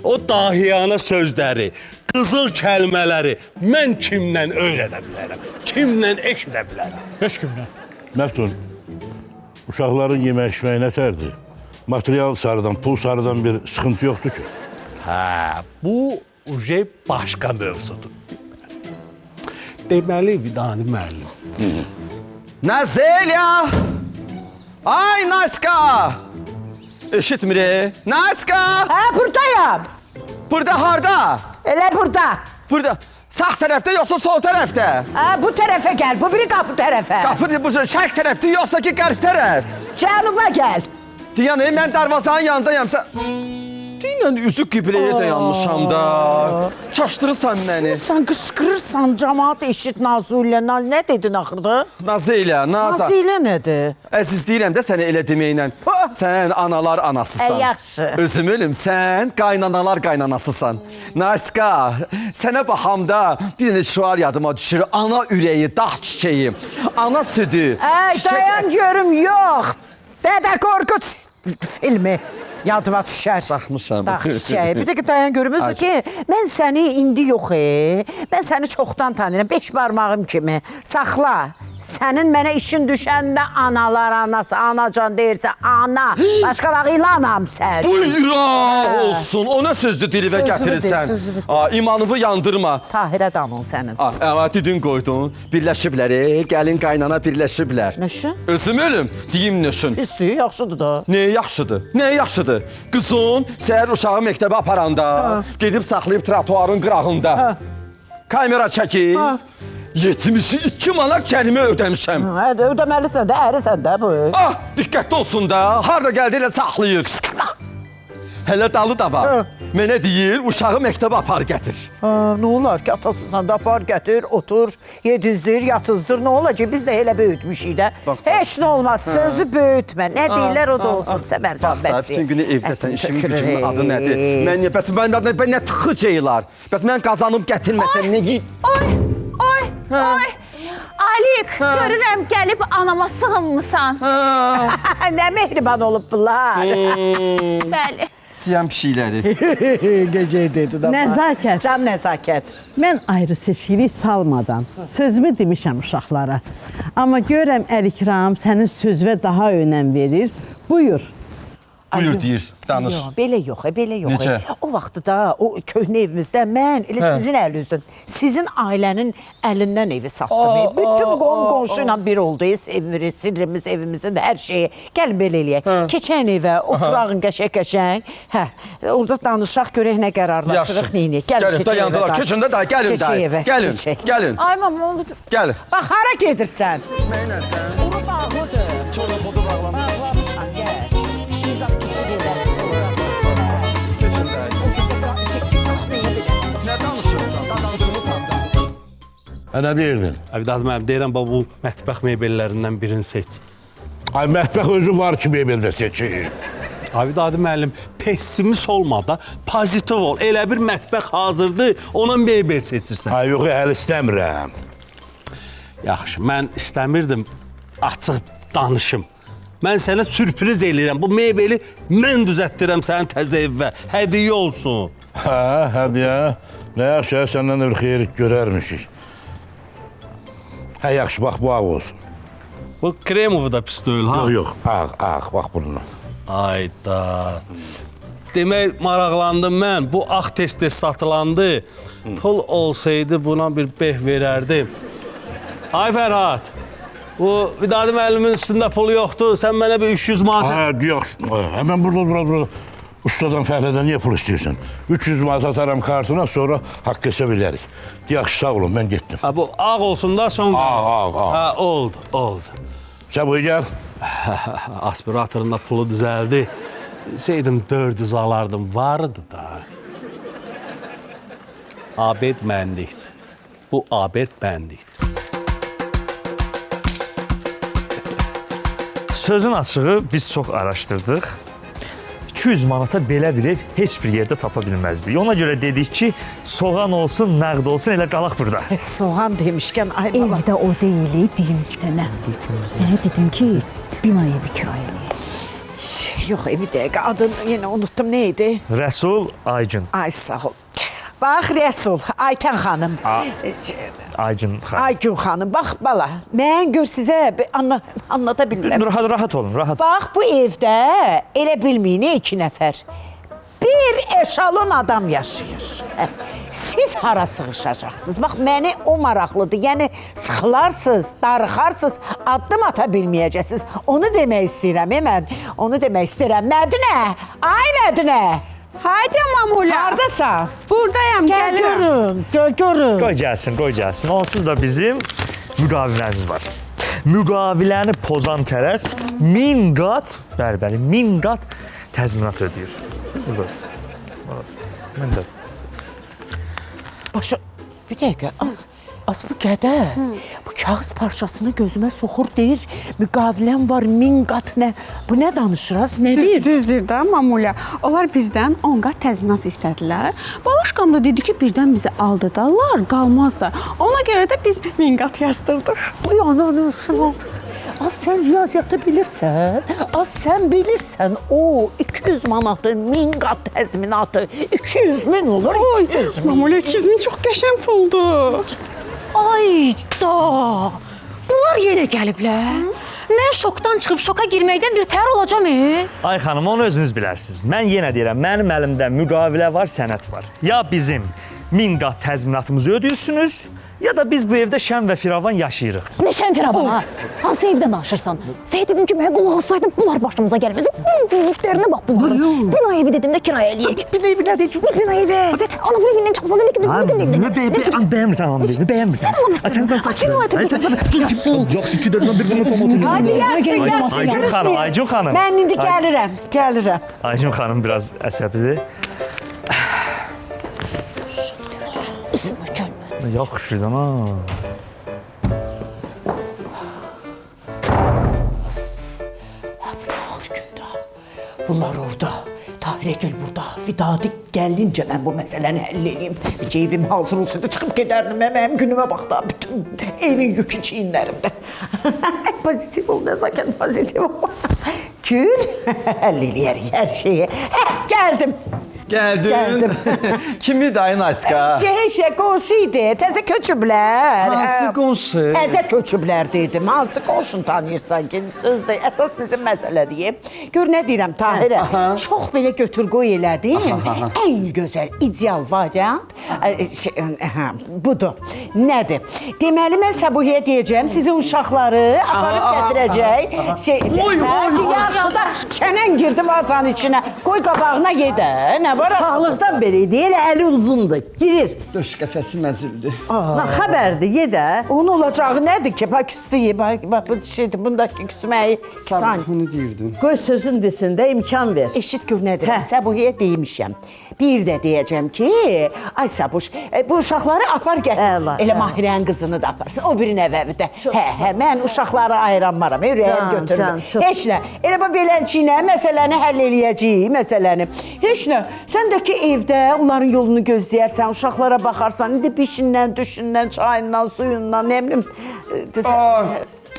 o dahiyana sözləri, qızıl kəlmələri mən kimdən öyrənə bilərəm, kimdən eşidə bilərəm? Heç kimdən. Məftun, uşaqların yemək içməyi nətərdir? Material sarıdan, pul sarıdan bir sıxıntı yoxdur ki. Bu başqa mövzudur. Deməli, Vidadi müəllim. Nazelya! Ay Naska! Eşitmir. Naska! Buradayım. Burada harda? Elə burada. Burada. Sağ tərəfdə yoxsa sol tərəfdə? Bu tərəfə gəl, bu biri qapı tərəfə. Qapı bu şərq tərəfdə yoxsa ki qərb tərəf? Cənuba gəl. Yəni mən darvazanın yanındayam. Deyinən üzü qibləyə dayanmışam da. Çaşdırırsan məni. Sən qışqırırsan, cəmaat eşit Nazı ilə. Nə dedin axırda? Nazı ilə, Nazı ilə nədir? Əziz deyirəm də sənə elə deməklə. Sən analar anasısan. Yaxşı. Özüm ölüm, sən qaynanalar qaynanasısan. Naska, sənə baxamda bir dənə şuar yadıma düşür. Ana ürəyi, dağ çiçeği, ana südü. Dayan görüm, yox. Dədə Qorqud filmi yadıma düşər. Baxmışam. Dağ çiçəyi. Bir dəqiqə dayan görüm. Özür ki, mən səni indi yox, mən səni çoxdan tanıyıram. 5 barmağım kimi. Saxla. Sənin mənə işin düşəndə analar anası, anacan deyirsə ana. Başqa vaxt ilanam sən. Buyuraq olsun. O nə sözdür dilivə gətirirsən? İmanımı yandırma. Tahirə danın sənin. Evet, dedin qoydun. Birləşiblər, gəlin qaynana birləşiblər. Nöşün? Özüm ölüm, deyim nöşün. Pisdir, yaxşıdır da. Nəyə yaxşıdır? Nəyə yaxşıdır? Qızın səhər uşağı məktəbə aparanda, gedib saxlayıb trotuarın qırağında. Kamera çəkib. 72 manat kəlimə ödəmişəm. Hə, ödəməlisən də, ərisən də bu. Diqqətli olsun da, harda gəldi elə saxlayır. Hələ dalı da var. Mənə deyir, uşağı məktəbə apar gətir. Nə olar ki, atasısan da apar gətir, otur, yedizdir, yatızdır. Nə olacaq? Biz də elə böyütmüşük də. Heç nə olmaz, sözü böyütmə. Nə deyirlər, o da olsun. Səbərcan bəs. Bütün günü evdəsən, işimin gücümün adı nədir? Mən nə tıxıc eylar? Bəs mən qazanıb gətirməsəm, nə git? Oy, Alik, görürəm gəlib anama sığınmısan. Nə mehriban olub bunlar. Bəli. Siyam pişikləri. Gecə dedi də. Nəzakət. Can nəzakət. Mən ayrı seçkilik salmadan sözümü demişəm uşaqlara. Amma görürəm Əlikram sənin sözünə daha önəm verir. Buyur. Buyur deyir, danış. Yox, belə yox, belə yox. Necə? O vaxtda o köhnə evimizdə mən elə sizin əlinizdən, sizin ailənin əlindən evi satdım. Bütün qonşu ilə bir oldu. Sevmirik, sirrimiz, evimizin də hər şeyi. Gəlin belə eləyək. Keçən evə, oturağın qəşəng-qəşəng. Hə, orada danışaq, görək nə qərarlaşırıq, neyniyək. Gəlin, keçək evə. Keçin də, gəlin də. Gəlin, gəlin. Ay, mama, Gəlin. Bax, hara gedirsən? Mənə sən. Uru bağlıdır. Çolaq odu bağlamış. Bağlamışam, gəl. Nə danışırsan? Dadandırmısan da. Nə deyirdin? Əvdad müəllim, deyirəm, bu mətbəx mebellərindən birini seç. Ay, mətbəx özü var ki, mebeldə seçir. Əvdad müəllim, pessimist olma da, pozitiv ol. Elə bir mətbəx hazırdır, ona mebel seçirsən. Ay, yox, hələ istəmirəm. Yaxşı, mən istəmirdim açıq danışım. Mən sənə sürpriz eləyirəm. Bu mebeli mən düzəltdirəm sənin təzə evə. Hədiyyə olsun. Hə, hədiyyə. Nə yaxşı, səndən də bir xeyirlik görərmişik. Hə, yaxşı, bax, bu ağ olsun. Bu kremovu da pis deyil, ha? Yox, ağ, bax bununla. Ayda. Demək, maraqlandım mən. Bu ağ tez-tez satılandı. Pul olsaydı buna bir beh verərdim. Ay Fərhad. Bu Vidadi müəllimin üstündə pulu yoxdur. Sən mənə bir 300 manat... Hə, yox. Həmən burada. Ustadan Fəhlədən niyə pul istəyirsən? 300 manat atarım kartına, sonra haqq hesab edərik. Yaxşı, sağ olun, mən getdim. Bu ağ olsun da son... Ağ. Hə, oldu. Çabuq gəl. Aspiratorunda pulu düzəldi. Şeydim 400 alardım, vardı da. Abed məndikdir. Bu abed məndikdir. Sözün açığı biz çox araşdırdıq. 200 manata belə bir ev heç bir yerdə tapa bilməzdik. Ona görə dedik ki, soğan olsun, nəqd olsun, elə qalaq burada. Soğan demişkən, ay baba. Evdə o deyil, deyim sənə. Sənə dedim ki, bina evi kirayəliyək. Yox, bir dəqiqə, adını yenə unuttum, nə idi? Rəsul Aygün. Ay, sağ ol. Bax, Rəsul, Aytən xanım. Aygün xanım. Aygün xanım, bax, bala, mən gör sizə anlata bilmirəm. Rahat olun, rahat. Bax, bu evdə elə bilməyin, 2 nəfər. Bir eşalon adam yaşayır. Siz hara sığışacaqsınız? Bax, məni o maraqlıdır. Yəni, sıxılarsınız, darıxarsınız, addım ata bilməyəcəksiniz. Onu demək istəyirəm, mən. Onu demək istəyirəm. Mədinə, ay Mədinə. Hacı Mamula. Haradasan? Buradayam, gəlirəm. Görün. Qoy gəlsin. Onsuz da bizim müqaviləmiz var. Müqaviləni pozan tərəf 1000 qat, bəli, 1000 qat təzminat ödəyir. Burada. Mən də. Başa, bir dəqiqə, az bu qədə, bu kağız parçasını gözümə soxur, deyir, müqaviləm var, 1000 qat nə, bu nə danışırız, nə deyir? Düzdür da, Mamula. Onlar bizdən 10 qat təzminat istədilər. Balışqam da dedi ki, birdən bizi aldıdarlar, qalmazlar. Ona görə də biz 1000 qat yazdırdıq. Bu yana, az sən riyaziyyatı bilirsən, sən bilirsən, o 200 manatı, 1000 qat təzminatı, 200 min olur, 200 min. Mamula, 200 min çox qəşəng puldur. Ayda! Bunlar yenə gəliblər. Mən şokdan çıxıb şoka girməkdən bir təhər olacam. Ay xanım, onu özünüz bilərsiniz. Mən yenə deyirəm, mənim əlimdə müqavilə var, sənət var. Ya bizim 1000 qat təzminatımızı ödəyirsiniz, ya da biz bu evdə şən və firavan yaşayırıq. Nə şən firavan ha? Hansı evdən danışırsan? Səhət dedim ki, mənə qulaq assaydın, bunlar başımıza gəlməz. Bu büyüklərinə bax bunların. Bina evi dedim də kirayə eləyək. Bina evi nədir? Bina evi. Sən ana bu evindən çıxmasan demək ki, bizim evdən. Bəyənmirsən anam bizi, bəyənmirsən. Sən olamazsın. Açın Yaxşı ki, dördən bir bunu tomatın. Hadi yaxşı. Aycun xanım. Mən indi gəlirəm. Aycun xanım biraz əsəbidir. Yaxşıdan ha. Bunlar orada. Tahirə gəl burada. Vidadi gəlincə mən bu məsələni həll edeyim. Bir evim hazır olsaydı çıxıb gedərdim. Mənim günümə bax da bütün evin yükü çiyinlərimdə. Pozitiv ol, nəzakət pozitiv ol. Gül, həll eləyərik hər şeyi. Gəldim. Gəldim. Kimi dayın Aska? Şey, qonşu idi. Təzə köçüblər. Hansı qonşu? Təzə köçüblər dedim. Hansı qonşun tanıyırsan ki, sözdür. Əsas sizin məsələdir. Gör nə deyirəm Tahirə. Çox belə götür qoy elədim. Ən gözəl, ideal variant budur. Nədir? Deməli mən Səbuhiyə deyəcəm, sizin uşaqları aparıb gətirəcək. Yaxşı da çənən girdi vazanın içinə. Qoy qabağına yedə. Nə var? Sağlıqdan beri idi, elə əli uzundur, girir. Döş qəfəsi məzildir. Xəbərdir, ye də. Onun olacağı nədir ki? Bax küstüyü, bax bu şeydir, bundakı küsməyi. Sən bunu deyirdin. Qoy sözün desində imkan ver. Eşit gör nədir? Səbuhiyə deymişəm. Bir də deyəcəm ki, ay Səbuş, bu uşaqları apar gətir. Elə Mahirənin qızını da aparsın. O birin əvəvdə. Mən uşaqları ayıranmaram, ürəyim götürmür. Heç nə. Elə bu belənçiylə məsələni həll eləyəcəyik, məsələni. Heç nə. Sən də ki evdə onların yolunu gözləyərsən, uşaqlara baxarsan, indi bişindən, düşündən, çayından, suyundan, nə bilim.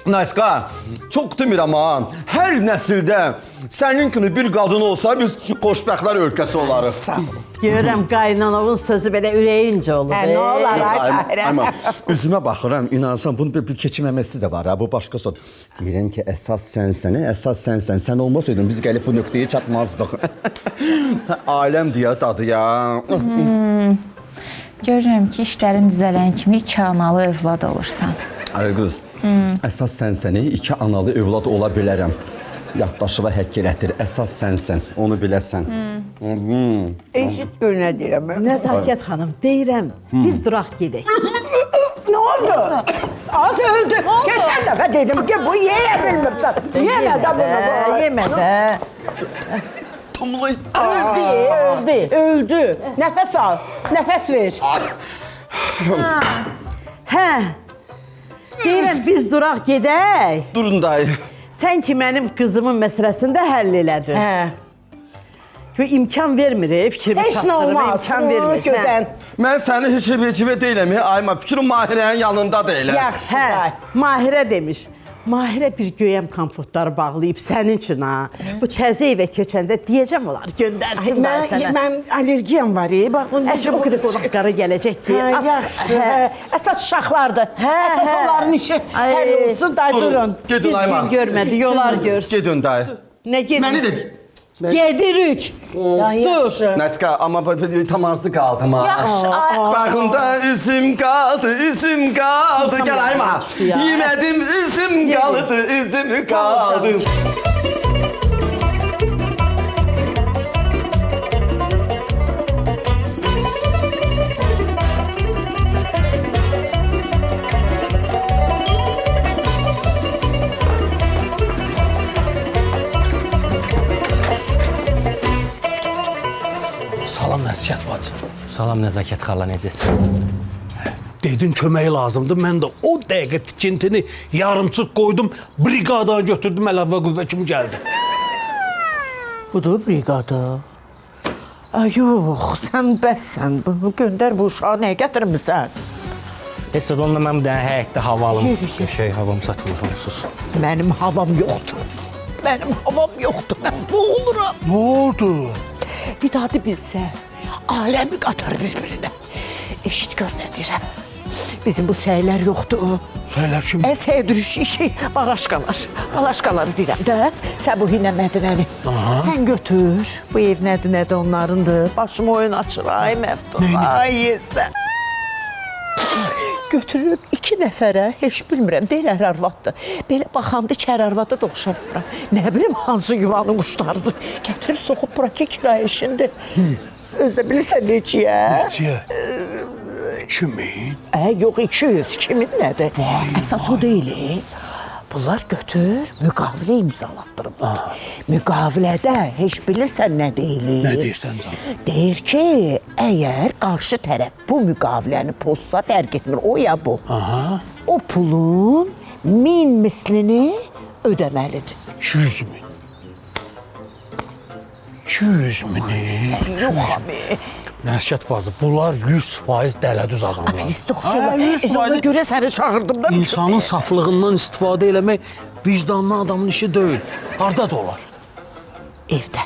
Naska, çox demirəm ha. Hər nəsildə sənin kimi bir qadın olsa biz xoşbəxtlər ölkəsi olarıq. Sağ ol. Görürəm qaynanovun sözü belə ürəyincə olur. Nə olar ay Tahirə? Amma üzümə baxıram, inansan bunun bir keçməməsi də var ha. Bu başqa söz. Deyirəm ki, əsas sənsən, əsas sənsən. Sən olmasaydın biz gəlib bu nöqtəyə çatmazdıq. Aləm deyə dadı ya. Görürəm ki, işlərin düzələn kimi 2 analı övlad olursan. Ay qız, əsas sənsən, 2 analı övlad ola bilərəm. Yaddaşıva həkk elətdir, əsas sənsən, onu biləsən. Eşit gör nə deyirəm. Nəzakət xanım, deyirəm, biz duraq gedək. Nə oldu? Az öldü. Keçən dəfə dedim ki, bu yeyə bilmirsən. Yemə də bunu. Yemə də. Öldü. Nəfəs al, nəfəs ver. Hə, deyirəm, biz duraq gedək. Durun dayı. Sən ki, mənim qızımın məsələsində həll elədin. İmkan vermir, fikrimi heç nə olmaz. İmkan vermir. Mən səni heç deyiləm, ayma fikrim Mahirənin yanında deyiləm. Yaxşı, Mahirə demiş. Mahirə bir göyəm kompotları bağlayıb sənin üçün ha. Bu təzə evə köçəndə deyəcəm olar, göndərsinlər sənə. Mən allergiyam var, bax. Əşi o qədər qonaqları gələcək ki. Yaxşı, əsas uşaqlardır. Əsas onların işi həll olsun, day durun. Gedin ayma. Biz görmədi, yollar görsün. Gedin dayı. Nə gedin? Məni dedik. Gedirik. Dur. Nəska, amma tam arzu qaldım ha. Yaxşı. Baxımda üzüm qaldı. Gəl ayma. Yemədim, üzüm qaldı. Salam Nəzakət bacı. Salam Nəzakət xala, necəsən? Dedin kömək lazımdır. Mən də o dəqiqə tikintini yarımçıq qoydum. Briqadanı götürdüm, əlavə qüvvə kimi gəldi. Budur brigada. Yox, sən bəssən. Bunu göndər bu uşağı nəyə gətirmirsən? Heç də onunla mən bir dənə həyətdə hava alım. Havam satılır onsuz. Mənim havam yoxdur. Mən boğuluram. Nə oldu? Vidadi bilsə, aləmi qatar bir-birinə. Eşit gör nə deyirəm. bizim bu səylər yoxdur. Səylər kim? Səydirişi, balaşqaları deyirəm də. Səbuhi ilə Mədinəni. Sən götür, bu ev nədir onlarındır. Başıma oyun açır, ay Məftun, ay Yezdə. Götürüb 2 nəfərə, heç bilmirəm, deyirlər arvaddır. Belə baxanda kər arvada da oxşamıram. Nə bilim, hansı yuvanın quşlarıdır. Gətirib soxub bura ki, kirayə işindir. Özdə bilirsən neçiyə? Neçiyə? 2000? Yox, 200. Kimin nədir? Əsas o deyil. Bunlar götür, müqavilə imzalatdırıblar. Müqavilədə heç bilirsən nə deyilir? Nə deyirsən canım? Deyir ki, əgər qarşı tərəf bu müqaviləni pozsa, fərq etmir, o ya bu. O pulun 1000 mislini ödəməlidir. 200 min. 200 mini? Yox abi. Nəsihət bazı, bunlar 100% dələdüz adamlar. Atlisti xoşuma. Ona görə səni çağırdım da. İnsanın saflığından istifadə eləmək vicdanlı adamın işi deyil. Harada da olar? Evdə.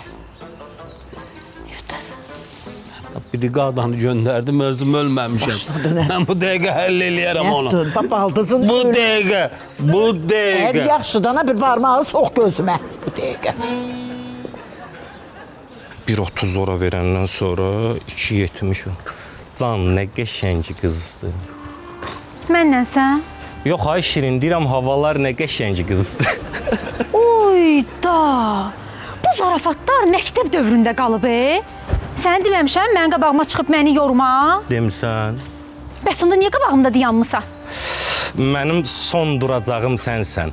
Biri qadanı göndərdim, özüm ölməmişəm. Mən bu dəqiqə həll eləyərəm onu. Məftun, baldızın Bu dəqiqə. Yaxşı, dana bir barmağı sox gözümə. Bu dəqiqə. 1.30 ora verəndən sonra 2.70. Can, nə qəşəng qızdır. Məndən sən? Yox, ay Şirin, deyirəm havalar nə qəşəng qızdır. Oy da! Bu zarafatlar məktəb dövründə qalıb, Sən deməmişəm, mən qabağıma çıxıb məni yorma. Demisən? Bəs onda niyə qabağımda dayanmısan? Mənim son duracağım sənsən.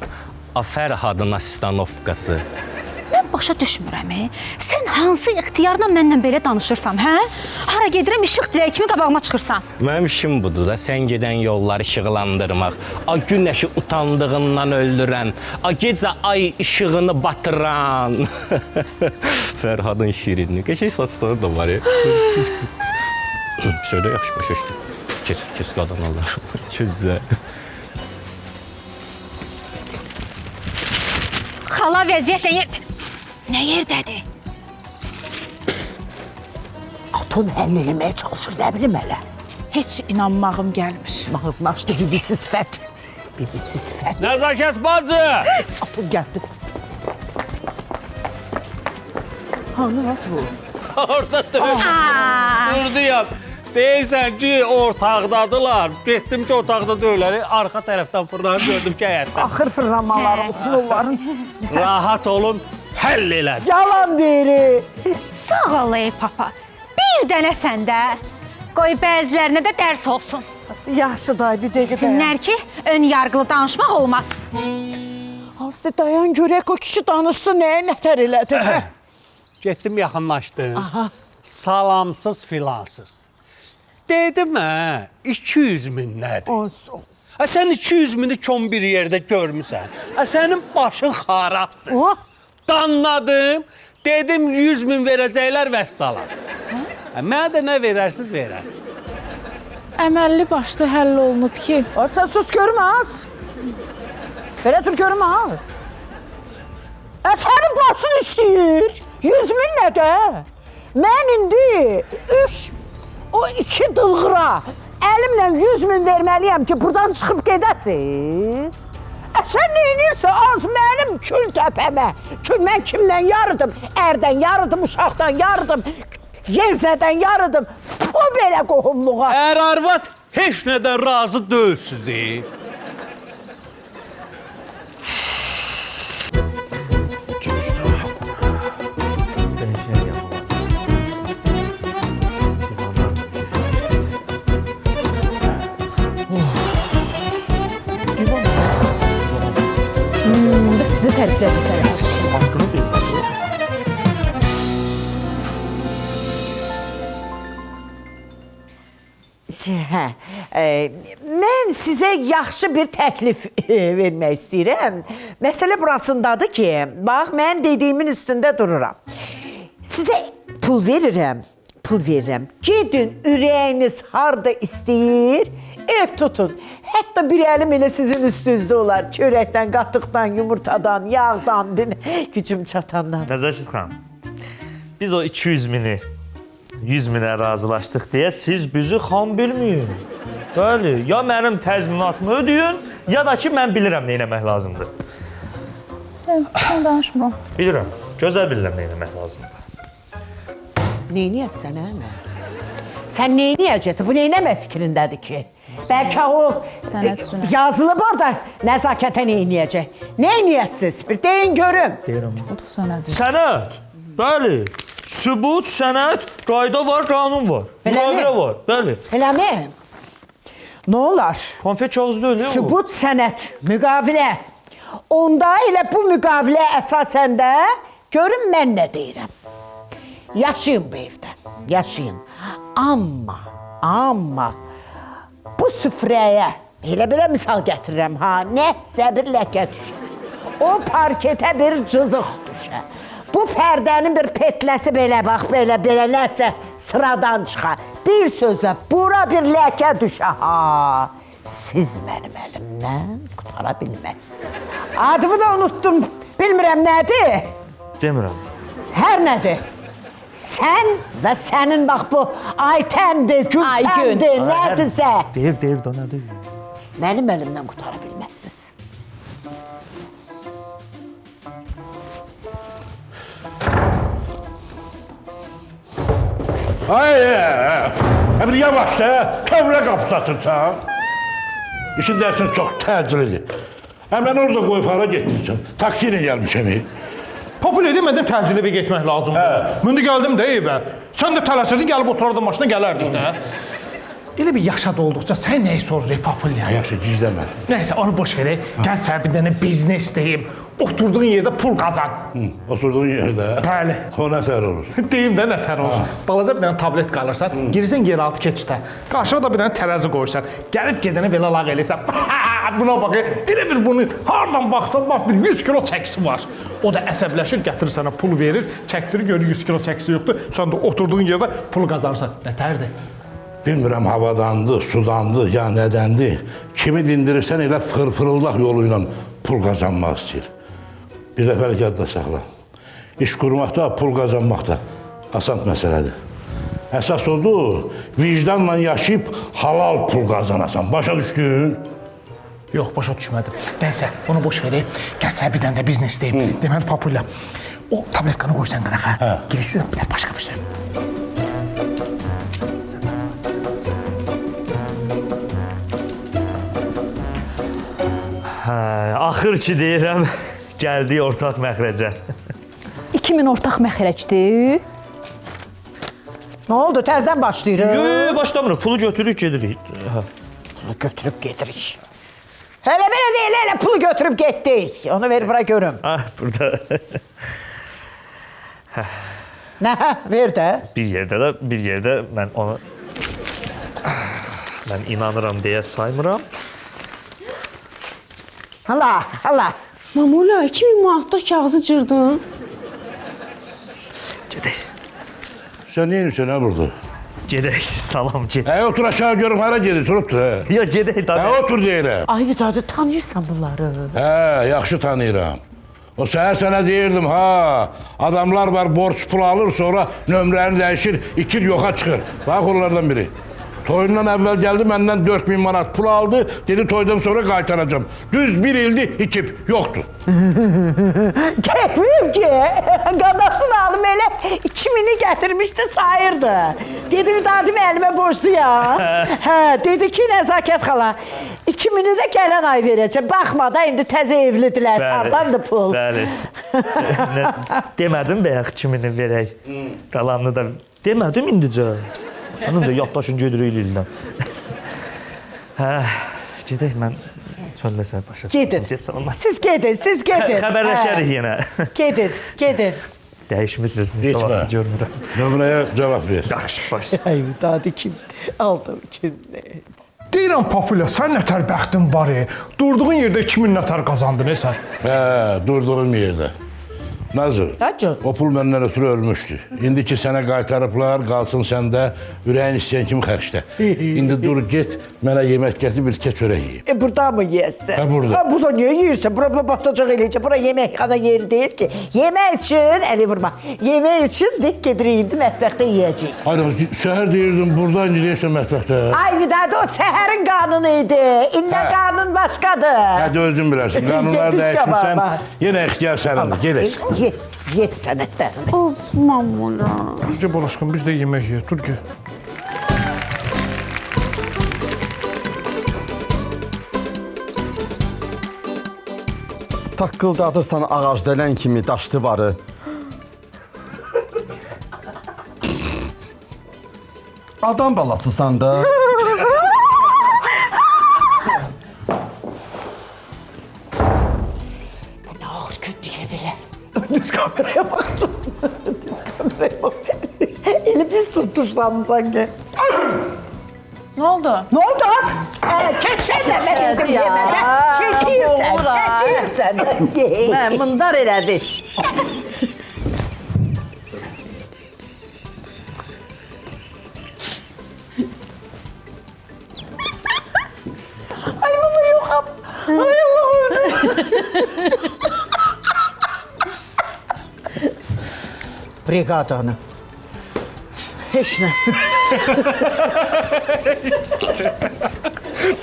Fərhadın astanovkası. Mən başa düşmürəm, Sən hansı ixtiyarla məndən belə danışırsan, hə? Hara gedirəm, işıq dirək kimi qabağıma çıxırsan. Mənim işim budur da, sən gedən yolları işıqlandırmaq. Günəşi utandığından öldürən, gecə ay işığını batıran. Fərhadın şirinliği. Qəşəng saçları da var ya. Söylə, yaxşı başa düşdüm. Kes qadan Allah. Gözlə. Xala vəziyyətlə yer... Nə yerdədir? Atın həll eləməyə çalışır, nə bilim hələ. Heç inanmağım gəlmir. Ağzını açdı, bibisi sifət. Bibisi sifət. Nəzakət bacı! Atın gəldi. Hanı, nasıl bu? Orada durduyam. Deyirsən ki, ortaqdadılar. Getdim ki, ortaqda deyirlər. Arxa tərəfdən fırlanıb gördüm ki, həyətdən. Axır fırlanmaları olsun onların. Rahat olun, həll elədi. Yalan deyir. Sağ ol, papa. Bir dənə səndə. Qoy bəzilərinə də dərs olsun. Yaxşı day, bir dəqiqə dayan. Desinlər ki, ön yargılı danışmaq olmaz. Aslı dayan, görək o kişi danışsın, nəyə nətər elədi? Getdim, yaxınlaşdım. Salamsız filansız. Dedim, 200 min nədir? Olsun. Sən 200 mini kom bir yerdə görmüsən. Sənin başın xarabdır. Danladım, dedim 100 min verəcəklər vəssalam. Mənə də nə verərsiniz, verərsiniz. Əməlli başlı həll olunub ki. Sən sus, görməz. Belə dur, görməz. Sənin başın işləyir. 100 min nədə? Mən indi o 2 dılğıra əlimlə 100 min verməliyəm ki, buradan çıxıb gedəsiz. Sən neyinirsən az mənim kül təpəmə? Kül mən kimdən yarıdım? Ərdən yarıdım, uşaqdan yarıdım, Yezdədən yarıdım. O belə qohumluğa. Arvad heç nədən razı deyilsiniz. Sizi təriflədim sənə hər şey. Haqqını deyil. Mən sizə yaxşı bir təklif vermək istəyirəm. Məsələ burasındadır ki, bax, mən dediyimin üstündə dururam. Sizə pul verirəm. Gedin, ürəyiniz harda istəyir, ev tutun. Hətta bir əlim elə sizin üstünüzdə olar. Çörəkdən, qatıqdan, yumurtadan, yağdan, gücüm çatandan. Nəzakət xanım, biz o 200 mini 100 minə razılaşdıq deyə siz bizi xam bilməyin. Bəli, ya mənim təzminatımı ödəyin, ya da ki mən bilirəm nə etmək lazımdır. Mən danışmıram. Bilirəm, gözəl bilirəm nə etmək lazımdır. Neyniyəsən, hə? Sən neyniyəcəksən? Bu neynəmə fikrindədir ki? Bəlkə o yazılıb orada nəzakətə neyniyəcək. Neyniyəsiz? Bir deyin görüm. Deyirəm. Sənət. Bəli. Sübut, sənət, qayda var, qanun var. Müqavilə var. Bəli. Eləmi? Nə olar? Konfet kağızı deyil, ya o. Sübut, sənət, müqavilə. Onda elə bu müqavilə əsasən də görün mən nə deyirəm. Yaşayın bu evdə, yaşayın. Amma bu süfrəyə elə misal gətirirəm ha, nəsə bir ləkə düşər. O parketə bir cızıq düşər. Bu pərdənin bir petləsi belə bax, belə nəsə sıradan çıxar. Bir sözlə bura bir ləkə düşər ha. Siz mənim əlimdən qutara bilməzsiniz. Adımı da unuttum, bilmirəm nədir? Demirəm. Hər nədir? Sən və sənin bax bu Aytəndir, Gültəndir, nədirsə. Deyir, da nədir? Mənim əlimdən qutara bilməzsiniz. Bir yavaş da, kövrə qapısı açırsan. İşin dərsin çox təcilidir. Mən orada qoyub hara getdirsən, taksi ilə gəlmişəm. Populyar demədən təcili evə getmək lazımdır. Mündə gəldim də evə. Sən də tələsirdin, gəlib oturardın maşına gələrdik də. Elə bir yaşad olduqca sən nəyi sorur Populyar? Yaxşı, gizləmə. Nəysə, onu boş verək. Gəl sənə bir dənə biznes deyim. Oturduğun yerdə pul qazan. Oturduğun yerdə? Bəli. O nətər olur? Deyim də nətər olur. Balaca bir dənə tablet qalırsan, girirsən yeraltı keçiddə. Qarşıya da bir dənə tərəzi qoyursan. Gəlib gedəni belə lağ eləyirsən. Buna bax, elə bir bunu hardan baxsan, bax bir 100 kilo çəkisi var. O da əsəbləşir, gətirir sənə pul verir, çəkdirir, görür 100 kilo çəkisi yoxdur. Sən də oturduğun yerdə pul qazanırsan. Nətərdir? Bilmirəm, havadandır, sudandır, ya nədəndir. Kimi dindirirsən elə fırıldaq yolu ilə pul qazanmaq istəyir. Bir dəfəlik yadda saxla. İş qurmaqda, pul qazanmaqda asan məsələdir. Əsas odur, vicdanla yaşayıb halal pul qazanasan. Başa düşdün? Yox, başa düşmədim. Nəysə, onu boş verək. Gəl sənə bir dənə də biznes deyim. Deməli, Populyar, o tabletkanı qoysan qırağa. Gereksə də başqa bir şey. Axır ki deyirəm, gəldik ortaq məxrəcə. 2000 ortaq məxrəcdir. Nə oldu, təzdən başlayırıq? Yox, başlamırıq. Pulu götürürük, gedirik. Götürüb gedirik. Elə belə deyil, elə pulu götürüb getdik. Onu ver bura görüm. Burada. Nə, ver də. Bir yerdə mən onu... Mən inanıram deyə saymıram. Allah. Mamula, 2000 manatlıq kağızı cırdın. Gedək. Sən nə edirsən burada? Gedək, salam, gedək. Otur aşağı görüm, hara gedir, otur. Ya, gedək, tabii. Otur deyirəm. Ay, dadı, tanıyırsan bunları. Yaxşı tanıyıram. O səhər sənə deyirdim, adamlar var, borç pul alır, sonra nömrəni dəyişir, 2 il yoxa çıxır. Bax, onlardan biri. Toyundan əvvəl gəldi, məndən 4000 manat pul aldı, dedi toydan sonra qaytaracam. Düz 1 ildir, itib, yoxdur. Getməyim ki, qadasını alım elə 2000'i gətirmişdi, sayırdı. Dedim, dadim əlimə borçlu ya. Dedi ki, nəzakət xala, 2000'i də gələn ay verəcəm. Baxma da, indi təzə evlidilər, hardandır pul. Bəli. Demədim bəyək 2000'i verək, qalanını da demədim indicə. Sənin də yaddaşın gedir ildən. Gedək, mən çöndəsən başa. Gedin. Siz gedin. Xəbərləşərik yenə. Gedin. Dəyişmişsiniz, nə vaxt görmürəm. Nömrəyə cavab ver. Yaxşı, baş. Ay, dadı kimdir? Aldım kimdir? Deyirəm, Populyar, sən nətər bəxtin var, durduğun yerdə 2000 nətər qazandın, sən? Durduğum yerdə. Nazır, o pul məndən ötürü ölmüşdü. İndi ki sənə qaytarıblar, qalsın səndə ürəyin istəyən kimi xərclə. İndi dur, get, Mənə yemək gətir, bir keç çörək yeyim. Burada mı yeyəsən? Ha, burada. Burada niyə yeyirsən? Bura batacaq eləcə. Bura yeməkxana yeri deyil ki. Yemək üçün, əli vurma. Yemək üçün dik gedirik indi mətbəxdə yeyəcəyik. Hayır, səhər deyirdim, burada indi deyirsən mətbəxdə. Ay Vidadi, o səhərin qanunu idi. İndi qanun başqadır. Hadi özün bilərsən, qanunları dəyişmirsən. Yenə ixtiyar sənindir, gedək. Yet sənətlərini. Of, mamula. Dur ki, balaşqım, biz də yemək yeyək. Dur ki. Taqqıldadırsan ağac dələn kimi daş divarı. Adam balasısan da. Bu nə ağır gündüyə belə. Düz kameraya baxdım. Düz kameraya baxdım. Eli pis tutuşlandı sanki. Nə oldu? Nə oldu az? Keçən də mən dedim yemədə. Çəkirsən. Mən mındar elədi. Ay baba yoxam. Ay Allah'ım. Brigadanı. Heç nə.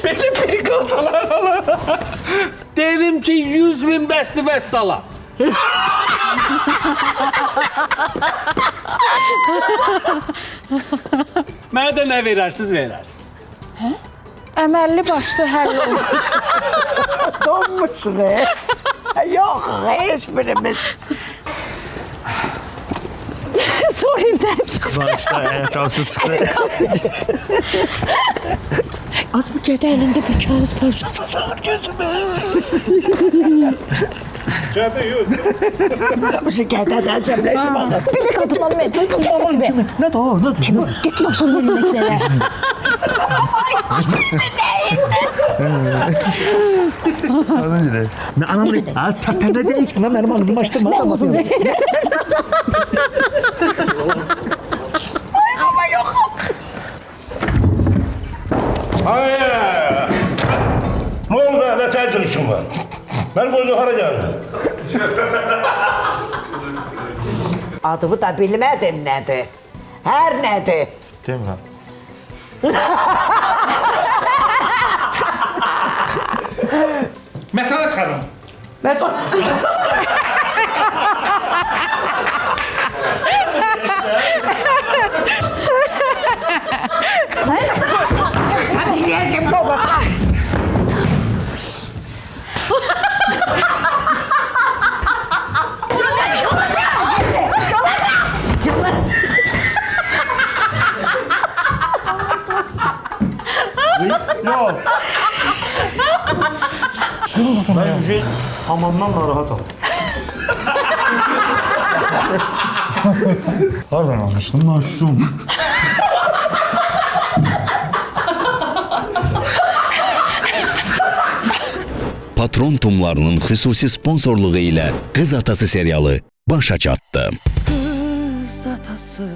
Peki brigadalar. Dedim ki 100.000 bəsli vəssala. Mənə də nə verərsiniz, verərsiniz. Əməlli başlı həll olur. Donmuşuq. Yox, heç birimiz. Sonra evdən çıxdı. Başda ayaqqabısı çıxdı. Az bu gədə əlində bir kağız parçası sığır gözümə. Gədə yox. Bu qədədən əsəbləşim ağır. Bir də qadınlar mən. Aman kimi. Nə də o? Nə də? Get başını yeməklərə. Ana dedi. Nə anam dedi? Ha təpəndə deyilsin ha mənim ağzımı açdırma. Mən ağzımı. Ay baba yoxam. Hayır! Ne oldu be? Ne təcil işin var? Mən qoydu hara gəldim? Adımı da bilmədim nədir. Hər nədir. Demirəm. Mətanət xanım. Sən yiyəcəm baba. Yox. Ben şey hamamdan narahatam. Hardan almıştım lan şu? Patron Tumlarının xüsusi sponsorluğu ilə Qız Atası serialı başa çatdı. Qız atası